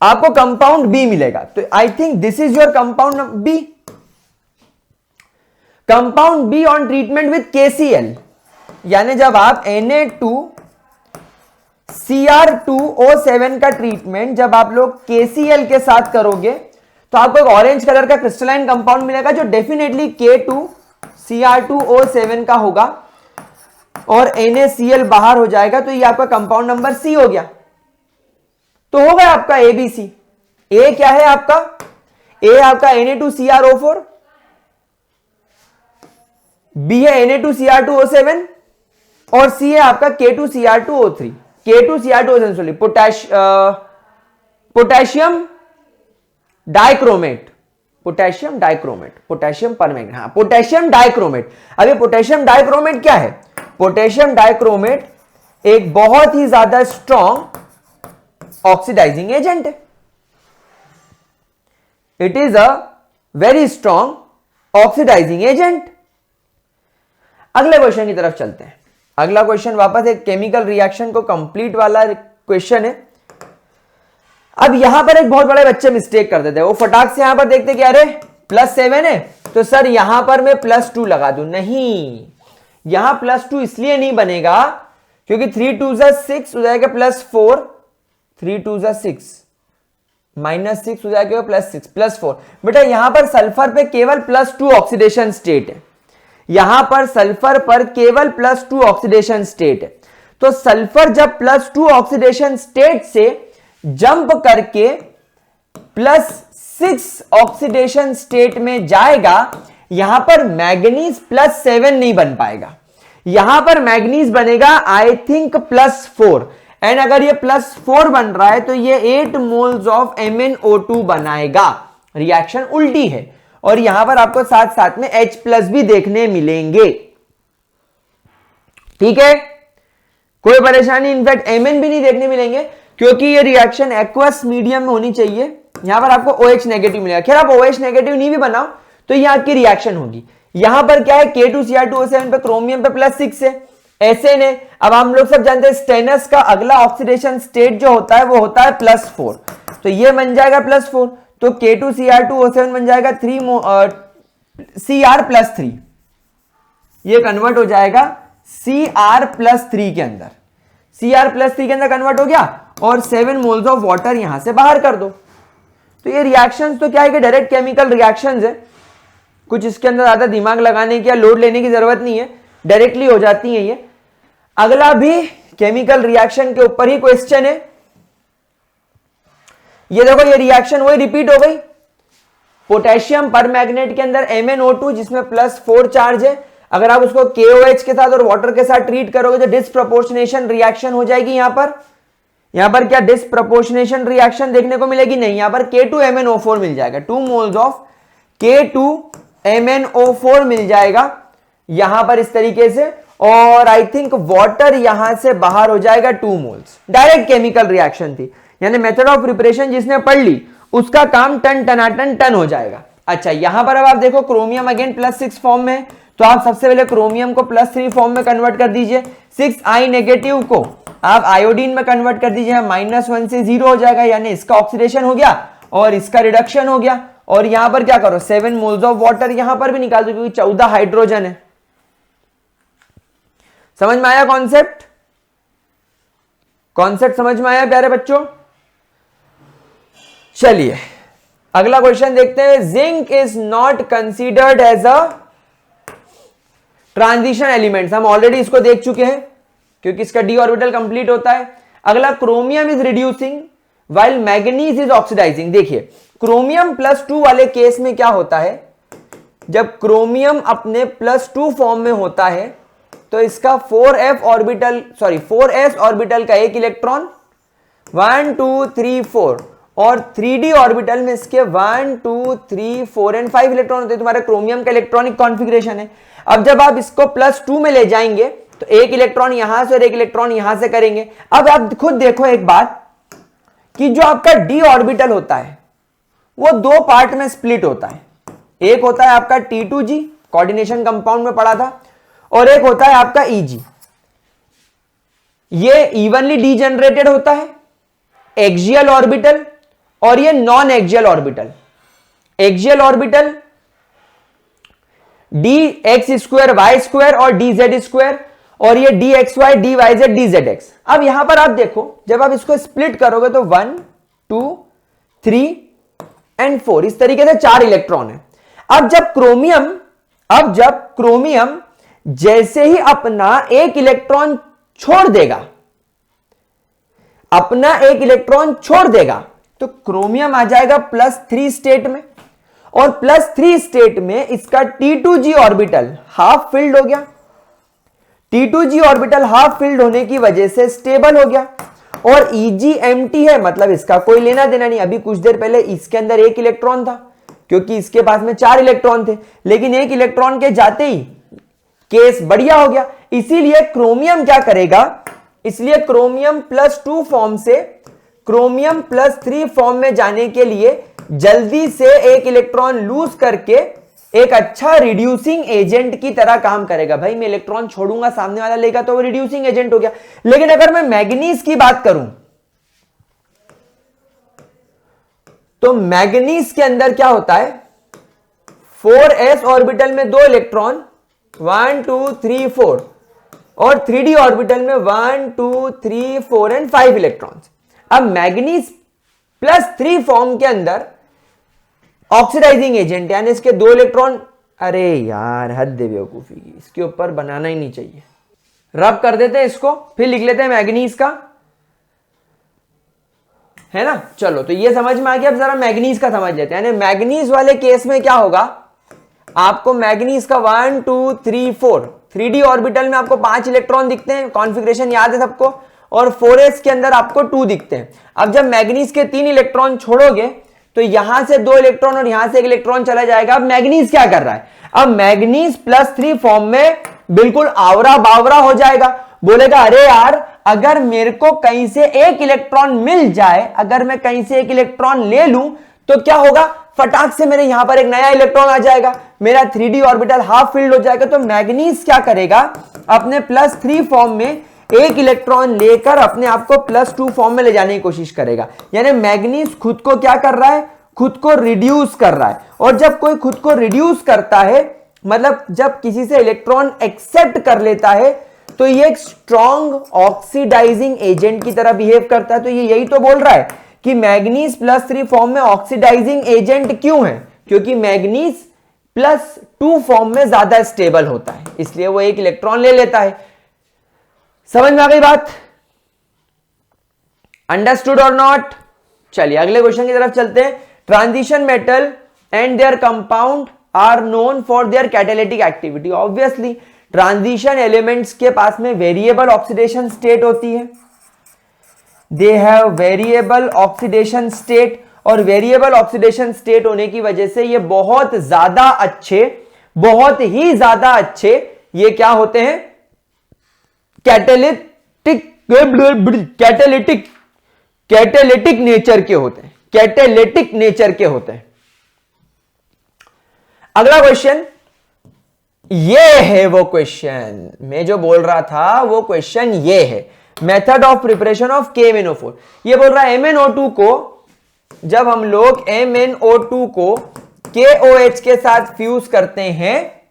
A: आपको कंपाउंड बी मिलेगा तो I think this is your compound B. Compound B on treatment with KCl, यानी जब आप Na2Cr2O7 का ट्रीटमेंट जब आप लोग KCl के साथ करोगे तो आपको एक ऑरेंज कलर का क्रिस्टलाइन कंपाउंड मिलेगा, जो डेफिनेटली K2Cr2O7 का होगा, और NaCl बाहर हो जाएगा, तो ये आपका कंपाउंड नंबर C हो गया। तो हो गया आपका ABC। A क्या है आपका, A आपका Na2Cr4, B है Na2Cr2O7 और C है आपका K2Cr2O3, K2Cr2O7 sorry potassium dichromate, potassium permanganate, हाँ पोटेशियम डाइक्रोमेट। अब ये पोटेशियम डाइक्रोमेट क्या है, पोटेशियम डाइक्रोमेट एक बहुत ही ज्यादा स्ट्रॉन्ग ऑक्सीडाइजिंग एजेंट है। It is a very strong oxidising agent. अगले क्वेश्चन की तरफ चलते हैं। अगला क्वेश्चन वापस एक केमिकल रिएक्शन को कंप्लीट वाला क्वेश्चन है। अब यहां पर एक बहुत बड़े बच्चे मिस्टेक कर देते हैं, वो फटाक से यहां पर देखते कि अरे +7 है तो सर यहां पर मैं +2 लगा दूं। नहीं, यहां +2 इसलिए नहीं बनेगा क्योंकि 3 2 6 हो जाएगा +4, 3 2 6 -6 हो जाएगा +6 +4। बेटा यहां पर सल्फर पे केवल +2 ऑक्सीडेशन स्टेट है, यहां पर सल्फर पर केवल +2 ऑक्सीडेशन स्टेट है। तो सल्फर जब +2 ऑक्सीडेशन स्टेट से जंप करके +6 ऑक्सीडेशन स्टेट में जाएगा, यहां पर मैग्नीज +7 नहीं बन पाएगा, यहां पर मैग्नीज बनेगा आई थिंक +4। एंड अगर ये +4 बन रहा है तो ये 8 मोल्स ऑफ MnO2 बनाएगा। रिएक्शन उल्टी है, और यहां पर आपको साथ साथ में H+ भी देखने मिलेंगे। ठीक है, कोई परेशानी, इनफैक्ट Mn भी नहीं देखने मिलेंगे क्योंकि ये रिएक्शन एक्वस मीडियम में होनी चाहिए। यहां पर आपको OH नेगेटिव मिलेगा। खैर आप OH नेगेटिव नहीं भी बनाओ तो ये आपकी रिएक्शन होगी। यहां पर क्या है, K2Cr2O7 पे क्रोमियम पे +6 है, Sn है। अब हम लोग सब जानते हैं स्टेनस का अगला ऑक्सीडेशन स्टेट जो होता है वो होता है +4, तो ये बन जाएगा +4। तो K2Cr2O7 बन जाएगा Cr+3, ये कन्वर्ट हो जाएगा Cr+3 के अंदर, Cr+3 के अंदर कन्वर्ट हो गया और 7 मोल्स ऑफ वाटर यहां से बाहर कर दो। तो ये रिएक्शंस तो क्या है कि डायरेक्ट केमिकल रिएक्शंस है, कुछ इसके अंदर ज्यादा दिमाग लगाने की या लोड लेने की जरूरत नहीं है, डायरेक्टली हो जाती है ये। अगला भी केमिकल रिएक्शन के ऊपर ही क्वेश्चन है। ये देखो ये रिएक्शन वही रिपीट हो गई, पोटेशियम पर मैग्नेट के अंदर MnO2 जिसमें +4 चार्ज है, अगर आप उसको KOH के साथ और वाटर के साथ ट्रीट करोगे तो डिसप्रपोर्शनेशन रिएक्शन हो जाएगी। यहां पर क्या डिसप्रपोर्शनेशन रिएक्शन देखने को मिलेगी? नहीं, यहां पर K2MnO4 मिल जाएगा, 2 मोल्स ऑफ K2MnO4 मिल जाएगा यहां पर इस तरीके से, और आई थिंक वाटर यहां से बाहर हो जाएगा 2 मोल्स। डायरेक्ट केमिकल रिएक्शन थी, यानी मेथड ऑफ प्रिपरेशन जिसने पढ़ ली उसका काम टन हो जाएगा। अच्छा, यहां पर अब आप देखो क्रोमियम अगेन +6 फॉर्म में, तो आप सबसे पहले क्रोमियम को +3 फॉर्म में कन्वर्ट कर दीजिए, 6I नेगेटिव को आप आयोडीन में कन्वर्ट कर दीजिए, -1 से 0 हो जाएगा, यानी इसका ऑक्सीडेशन हो गया और इसका रिडक्शन हो गया। और यहां पर क्या करो, 7 मोल्स ऑफ वाटर यहां पर भी निकाल दो क्योंकि 14 हाइड्रोजन है। समझ में आया कॉन्सेप्ट? कॉन्सेप्ट समझ में आया प्यारे बच्चों? चलिए अगला क्वेश्चन देखते हैं। Zinc is not considered as a transition element, हम ऑलरेडी इसको देख चुके हैं क्योंकि इसका डी ऑर्बिटल कंप्लीट होता है। अगला chromium is reducing while manganese is oxidising. देखिए क्रोमियम +2 वाले केस में क्या होता है, जब क्रोमियम अपने +2 फॉर्म में होता है तो इसका 4s ऑर्बिटल का एक इलेक्ट्रॉन 1 2 3 4 और 3d ऑर्बिटल में इसके 1 2 3 4 एंड 5 इलेक्ट्रॉन होते हैं। तुम्हारे क्रोमियम का इलेक्ट्रॉनिक कॉन्फ़िगरेशन है। अब जब आप इसको +2 में ले जाएंगे तो एक इलेक्ट्रॉन यहां से और एक इलेक्ट्रॉन यहां से करेंगे। अब आप खुद देखो एक बात कि जो आपका d ऑर्बिटल होता है वो 2 पार्ट में स्प्लिट होता है। एक होता है आपका T2g, कोऑर्डिनेशन कंपाउंड में पढ़ा था, और एक होता है आपका Eg। ये इवनली डीजेनरेटेड होता है, एक्सियल ऑर्बिटल, और ये non axial orbital. Axial orbital dx2 y2 और dz2, और ये dxy dyz dzx। अब यहां पर आप देखो जब आप इसको स्प्लिट करोगे तो 1 2 3 एंड 4 इस तरीके से 4 इलेक्ट्रॉन है। अब जब क्रोमियम जैसे ही अपना एक इलेक्ट्रॉन छोड़ देगा तो क्रोमियम आ जाएगा +3 स्टेट में, और +3 स्टेट में इसका T2g ऑर्बिटल हाफ फिल्ड हो गया। T2g ऑर्बिटल हाफ फिल्ड होने की वजह से स्टेबल हो गया, और Eg एम्प्टी है, मतलब इसका कोई लेना देना नहीं। अभी कुछ देर पहले इसके अंदर एक इलेक्ट्रॉन था क्योंकि इसके पास में 4 इलेक्ट्रॉन थे, लेकिन एक इलेक्ट्रॉन के जाते ही केस बढ़िया हो गया। इसीलिए क्रोमियम क्या करेगा, इसलिए क्रोमियम +2 फॉर्म से क्रोमियम +3 फॉर्म में जाने के लिए जल्दी से एक इलेक्ट्रॉन लूज करके एक अच्छा रिड्यूसिंग एजेंट की तरह काम करेगा। भाई मैं इलेक्ट्रॉन छोड़ूंगा, सामने वाला लेगा तो वो रिड्यूसिंग एजेंट हो गया। लेकिन अगर मैं मैग्नीज की बात करूं तो मैग्नीज के अंदर क्या होता है, 4s ऑर्बिटल में 2 इलेक्ट्रॉन 1 2 3 4, और 3d ऑर्बिटल में 1 2 3 4 एंड 5 इलेक्ट्रॉन्स। अब मैग्नीज +3 फॉर्म के अंदर ऑक्सीडाइजिंग एजेंट, यानी इसके 2 इलेक्ट्रॉन, अरे यार हद है बेवकूफी की, इसके ऊपर बनाना ही नहीं चाहिए। रब कर देते हैं इसको, फिर लिख लेते हैं मैग्नीज का, है ना। चलो तो ये समझ में आ गया। अब जरा मैग्नीज का समझ लेते हैं। यानी मैग्नीज वाले केस में क्या होगा, आपको मैग्नीज का 1 2 3 4 3d ऑर्बिटल में आपको 5 इलेक्ट्रॉन दिखते हैं, कॉन्फ़िगरेशन याद है सबको, और 4s के अंदर आपको 2 दिखते हैं। अब जब मैग्नीज के 3 इलेक्ट्रॉन छोड़ोगे तो यहां से 2 इलेक्ट्रॉन और यहां से 1 इलेक्ट्रॉन चला जाएगा। अब मैग्नीज क्या कर रहा है, अब मैग्नीज +3 फॉर्म में बिल्कुल आवरा बावरा हो जाएगा। बोलेगा अरे यार अगर मेरे को कहीं से 1 इलेक्ट्रॉन मिल जाए, अगर मैं कहीं से 1 इलेक्ट्रॉन ले लूं तो क्या होगा, फटाक से मेरे यहां पर एक नया इलेक्ट्रॉन आ जाएगा, मेरा 3d ऑर्बिटल हाफ फिल्ड हो जाएगा। तो मैग्नीज क्या करेगा, अपने +3 फॉर्म में 1 इलेक्ट्रॉन लेकर अपने आप को +2 फॉर्म में ले जाने की कोशिश करेगा। यानी मैग्नीज खुद को क्या कर रहा है, खुद को रिड्यूस कर रहा है, और जब कोई खुद को रिड्यूस करता है मतलब जब किसी से इलेक्ट्रॉन एक्सेप्ट कर लेता है तो ये एक स्ट्रॉन्ग ऑक्सीडाइजिंग एजेंट की तरह बिहेव करता है। तो ये यही तो बोल रहा है कि मैग्नीज +3 फॉर्म में ऑक्सीडाइजिंग एजेंट क्यों है, क्योंकि मैग्नीज +2 फॉर्म में ज्यादा स्टेबल होता है, इसलिए वो एक इलेक्ट्रॉन ले लेता है। समझ में आ गई बात? अंडरस्टूड और नॉट? चलिए अगले क्वेश्चन की तरफ चलते हैं। Transition metal and their compound are known for their catalytic activity. Obviously transition elements के पास में वेरिएबल ऑक्सीडेशन स्टेट होती है, they have variable oxidation state, और वेरिएबल ऑक्सीडेशन स्टेट होने की वजह से ये बहुत ज्यादा अच्छे, बहुत ही ज्यादा अच्छे ये क्या होते हैं, कैटालिटिक नेचर के होते हैं, कैटालिटिक नेचर के होते हैं। अगला क्वेश्चन, ये है वो क्वेश्चन मैं जो बोल रहा था, वो क्वेश्चन ये है, method of preparation of KMnO4। ये बोल रहा है MnO2 को जब हम लोग MnO2 को KOH के साथ फ्यूज करते हैं,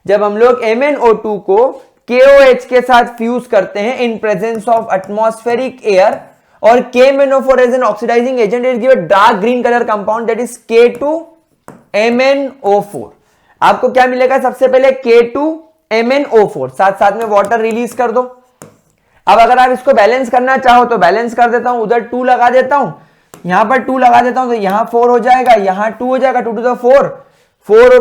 A: जब हम लोग MnO2 को KOH के साथ फ्यूज करते हैं in presence of atmospheric air, और KMnO4 as an oxidising agent is given dark green colour compound that is K2MnO4। आपको क्या मिलेगा? सबसे पहले K2MnO4, साथ साथ में वाटर रिलीज कर दो। अब अगर आप इसको बैलेंस करना चाहो तो बैलेंस कर देता हूं, उधर 2 लगा देता हूं, यहां पर 2 लगा देता हूं, तो यहां 4 हो जाएगा, यहां 2 हो जाएगा, 2 to the 4, 4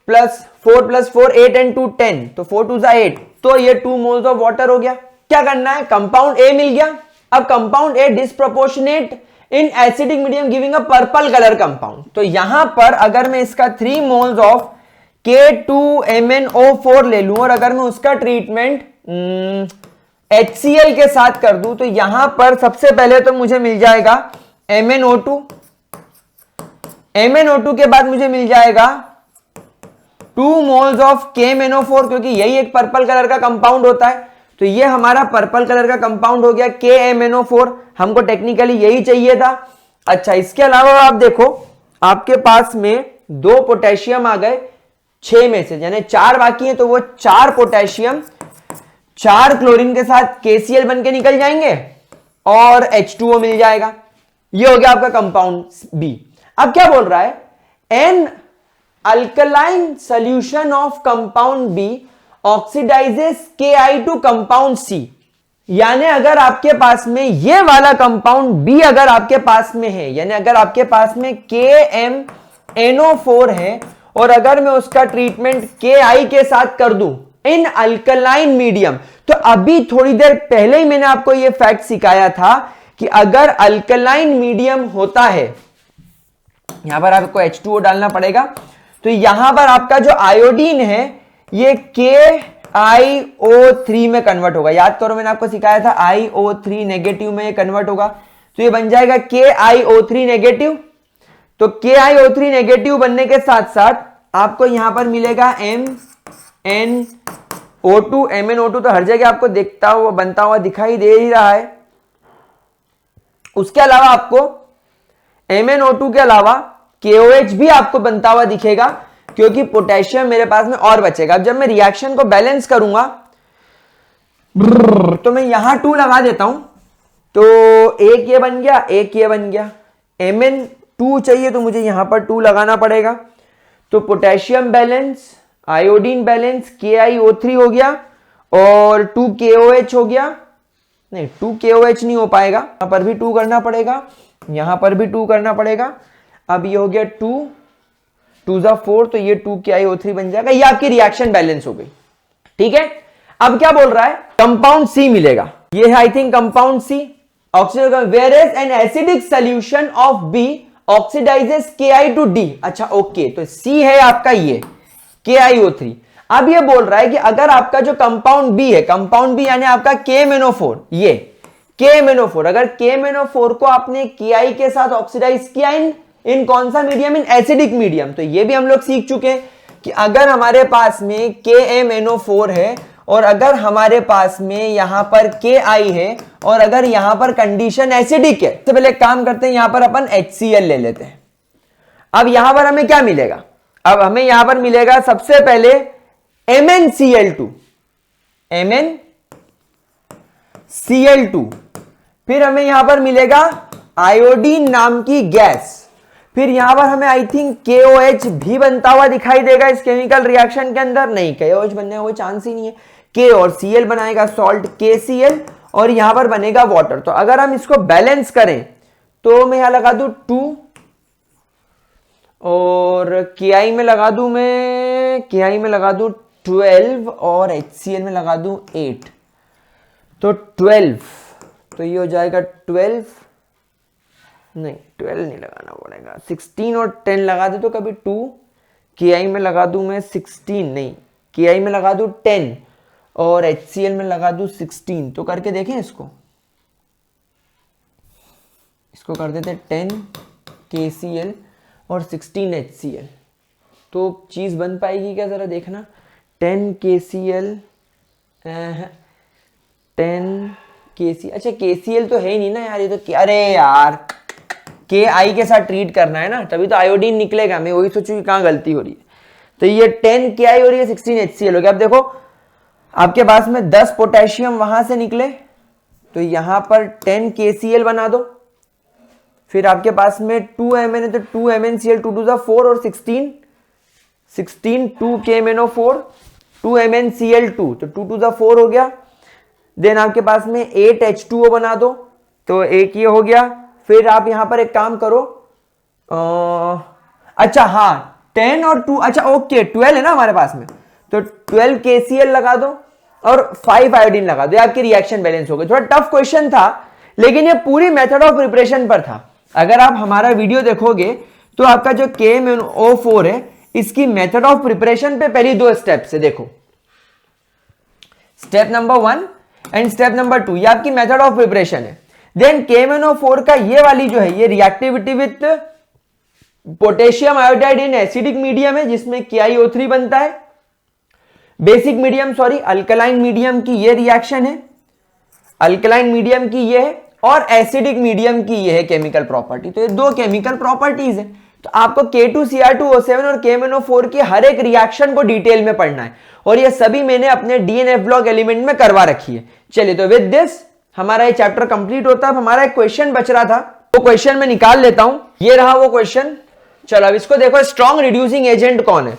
A: + 4 8 and 2 10, तो 4 2 8, तो ये 2 मोल्स ऑफ वाटर हो गया। क्या करना है? कंपाउंड ए मिल गया। अब compound A disproportionate in acidic medium giving a purple colour compound, तो यहां पर अगर मैं इसका 3 मोल्स ऑफ K2MnO4 ले लूं और अगर मैं उसका ट्रीटमेंट HCl के साथ कर दूं, तो यहां पर सबसे पहले तो मुझे मिल जाएगा MnO2, MnO2 के बाद मुझे मिल जाएगा 2 मोल्स ऑफ KMnO4, क्योंकि यही एक पर्पल कलर का कंपाउंड होता है, तो ये हमारा पर्पल कलर का कंपाउंड हो गया KMnO4। हमको टेक्निकली यही चाहिए था। अच्छा, इसके अलावा आप देखो आपके पास में 2 पोटेशियम आ गए 6 में से, यानी 4 बाकी हैं, तो वो 4 पोटेशियम 4 क्लोरीन के साथ KCl बन के निकल जाएंगे और H2O मिल जाएगा। ये हो गया आपका कंपाउंड बी। अब क्या बोल रहा है? An alkaline solution of compound B oxidises Ki to compound C. यानी अगर आपके पास में ये वाला कंपाउंड बी अगर आपके पास में है, यानी अगर आपके पास में KMnO4 है और अगर मैं उसका ट्रीटमेंट Ki के साथ कर दूं इन अल्कलाइन मीडियम, तो अभी थोड़ी देर पहले ही मैंने आपको यह फैक्ट सिखाया था कि अगर अल्कलाइन मीडियम होता है, यहां पर आपको H2O डालना पड़ेगा, तो यहां पर आपका जो आयोडीन है ये KiO3 में कन्वर्ट होगा। याद करो मैंने आपको सिखाया था iO3 नेगेटिव में ये कन्वर्ट होगा, तो ये बन जाएगा KiO3 नेगेटिव। तो KiO3 नेगेटिव बनने के साथ साथ आपको यहां पर मिलेगा MnO2। MnO2 तो हर जगह आपको देखता हुआ बनता हुआ दिखाई दे ही रहा है। उसके अलावा आपको MnO2 के अलावा KOH भी आपको बनता हुआ दिखेगा, क्योंकि पोटेशियम मेरे पास में और बचेगा। अब जब मैं रिएक्शन को बैलेंस करूंगा तो मैं यहां 2 लगा देता हूं, तो एक ये बन गया, एक ये बन गया। Mn2 चाहिए तो मुझे यहां पर 2 लगाना पड़ेगा, तो potassium balance, iodine balance, KiO3 हो गया और 2 KOH हो गया। नहीं, 2 KOH नहीं हो पाएगा, यहां पर भी 2 करना पड़ेगा, यहां पर भी 2 करना पड़ेगा। अब ये हो गया 2 2 4, तो ये 2 KiO3 बन जाएगा। ये आपकी रिएक्शन बैलेंस हो गई। ठीक है, अब क्या बोल रहा है? कंपाउंड सी मिलेगा। ये है I think compound C, oxygen, whereas an acidic solution of B oxidises Ki to D। अच्छा ओके, तो सी है आपका ये KiO3। अब ये बोल रहा है कि अगर आपका जो कंपाउंड बी है, कंपाउंड बी यानी आपका KMnO4, ये KMnO4, अगर KMnO4 को आपने Ki के साथ ऑक्सीडाइज किया इन कौन सा मीडियम? In acidic medium. तो ये भी हम लोग सीख चुके हैं कि अगर हमारे पास में KMnO4 है और अगर हमारे पास में यहां पर Ki है और अगर यहां पर कंडीशन एसिडिक है, तो पहले काम करते हैं, यहां पर अपन HCl ले लेते हैं। अब यहां पर हमें क्या मिलेगा, अब हमें यहां पर मिलेगा सबसे पहले MnCl2, MnCl2, फिर हमें यहां पर मिलेगा आयोडीन नाम की गैस, फिर यहां पर हमें आई थिंक KOH भी बनता हुआ दिखाई देगा इस केमिकल रिएक्शन के अंदर, नहीं KOH बनने का कोई चांस ही नहीं है, K और Cl बनाएगा सॉल्ट KCl और यहां पर बनेगा वाटर। तो अगर हम इसको बैलेंस करें तो मैं यहां लगा दूं 2 और KI में लगा दूं, मैं KI में लगा दूं 12 और HCl में लगा दूं 8, तो 12, तो ये हो जाएगा 12, नहीं 12 नहीं लगाना पड़ेगा, 16 और 10 लगा दे तो कभी 2, KI में लगा दूं मैं 16, नहीं KI में लगा दूं 10 और HCl में लगा दूं 16, तो करके देखें इसको कर देते 10 KCl और 16 HCl, तो चीज बन पाएगी क्या जरा देखना, 10 KCl 10 KCl, अच्छा KCl तो है ही नहीं ना यार, ये तो अरे यार KI के साथ ट्रीट करना है ना, तभी तो आयोडीन निकलेगा, मैं वही सोचूं कि कहां गलती हो रही है। तो ये 10 KI और ये 16 HCl हो गया। अब देखो आपके पास में 10 पोटेशियम वहां से निकले, तो यहां पर 10 KCl बना दो, फिर आपके पास में 2 Mn है तो 2 MnCl 2 to the 4 और 16 2 KMnO4 2 MnCl2 तो 2 to the 4 हो गया। देन आपके पास में 8 H2O बना दो, तो एक ये हो गया। फिर आप यहां पर एक काम करो, अच्छा हाँ 10 और 2, अच्छा ओके 12 है ना हमारे पास में, तो 12 KCl लगा दो और 5 आयोडीन लगा दो, आपकी रिएक्शन बैलेंस हो गई। थोड़ा टफ क्वेश्चन था लेकिन ये पूरी मेथड ऑफ प्रिपरेशन पर था। अगर आप हमारा वीडियो देखोगे तो आपका जो KMnO4 है इसकी मेथड ऑफ प्रिपरेशन पे पहली 2 स्टेप्स है, देखो step number 1 and step number 2, ये आपकी मेथड ऑफ प्रिपरेशन है। देन KMnO4 का ये वाली जो है ये reactivity with potassium iodide in acidic medium है जिसमें KiO3 बनता है, basic medium sorry alkaline medium की ये रिएक्शन है, अल्कलाइन मीडियम की ये है और एसिडिक मीडियम की ये है केमिकल प्रॉपर्टी। तो ये 2 केमिकल प्रॉपर्टीज है। तो आपको K2Cr2O7 और KMnO4 की हर एक रिएक्शन को डिटेल में पढ़ना है और ये सभी मैंने अपने DNF ब्लॉक एलिमेंट में करवा रखी है। चलिए तो विद दिस हमारा ये चैप्टर कंप्लीट होता है। हमारा एक क्वेश्चन बच रहा था, वो क्वेश्चन मैं निकाल लेता हूं, ये रहा वो क्वेश्चन। चलो अब इसको देखो, स्ट्रॉन्ग रिड्यूसिंग एजेंट कौन है।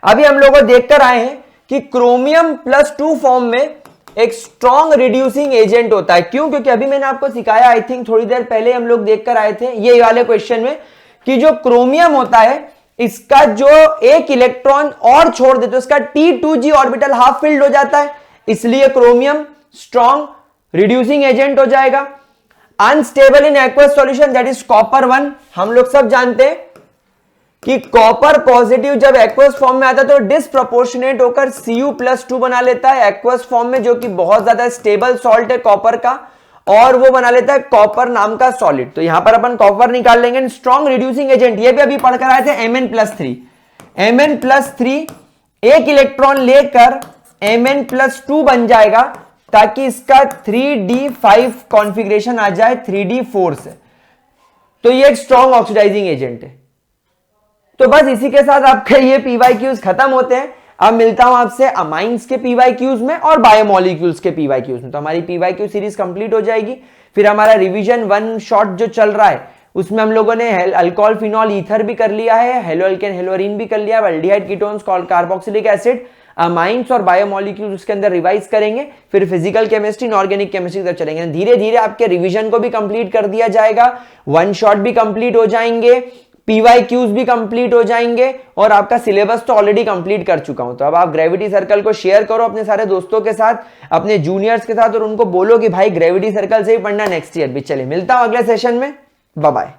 A: अभी हम लोग देखकर आए हैं कि क्रोमियम +2 फॉर्म में एक स्ट्रॉन्ग रिड्यूसिंग एजेंट होता है। क्यों? क्योंकि अभी मैंने आपको सिखाया, आई थिंक थोड़ी देर पहले हम लोग देखकर आए थे ये वाले क्वेश्चन में, कि जो क्रोमियम होता है इसका जो एक इलेक्ट्रॉन और छोड़ देते इसका T2G ऑर्बिटल हाफ फिल्ड हो जाता है, इसलिए क्रोमियम स्ट्रॉन्ग रिड्यूसिंग एजेंट हो जाएगा। Unstable in aqueous solution that is copper 1, हम लोग सब जानते हैं कि कॉपर पॉजिटिव जब एक्वस फॉर्म में आता है तो डिसप्रोपोर्शनेट होकर Cu+2 बना लेता है एक्वस फॉर्म में, जो कि बहुत ज्यादा स्टेबल सॉल्ट है कॉपर का, और वो बना लेता है कॉपर नाम का सॉलिड। तो यहां पर अपन कॉपर निकाल लेंगे। स्ट्रॉन्ग रिड्यूसिंग एजेंट ये भी अभी पढ़कर आए थे, Mn+3, Mn+3 एक इलेक्ट्रॉन लेकर Mn+2 बन जाएगा ताकि इसका 3d5 कॉन्फ़िगरेशन आ जाए 3d4 से। तो ये एक स्ट्रॉन्ग ऑक्सीडाइजिंग एजेंट है। तो बस इसी के साथ आपके ये PYQs खत्म होते हैं। अब मिलता हूं आपसे अमाइंस के PYQs में और बायोमोलिक्यूल्स के PYQs में। तो हमारी PYQ सीरीज कंप्लीट हो जाएगी। फिर हमारा रिवीजन 1 शॉट जो चल रहा है उसमें हम लोगों ने अल्कोहल फिनॉल ईथर भी कर लिया है, हेलो अल्केन हेलोरीन भी कर लिया है, aldehyde ketones carboxylic acid, amines और बायोमोलिक्यूल्स उसके अंदर रिवाइज करेंगे। फिर फिजिकल केमिस्ट्री, इनऑर्गेनिक केमिस्ट्री तक चलेंगे। धीरे धीरे आपके रिवीजन को भी कंप्लीट कर दिया जाएगा, 1 शॉट भी कंप्लीट हो जाएंगे, PYQs भी कंप्लीट हो जाएंगे और आपका सिलेबस तो ऑलरेडी कंप्लीट कर चुका हूं। तो अब आप ग्रेविटी सर्कल को शेयर करो अपने सारे दोस्तों के साथ, अपने जूनियर्स के साथ, और उनको बोलो कि भाई ग्रेविटी सर्कल से ही पढ़ना नेक्स्ट ईयर भी। चले मिलता हूं अगले सेशन में, बाय बाय।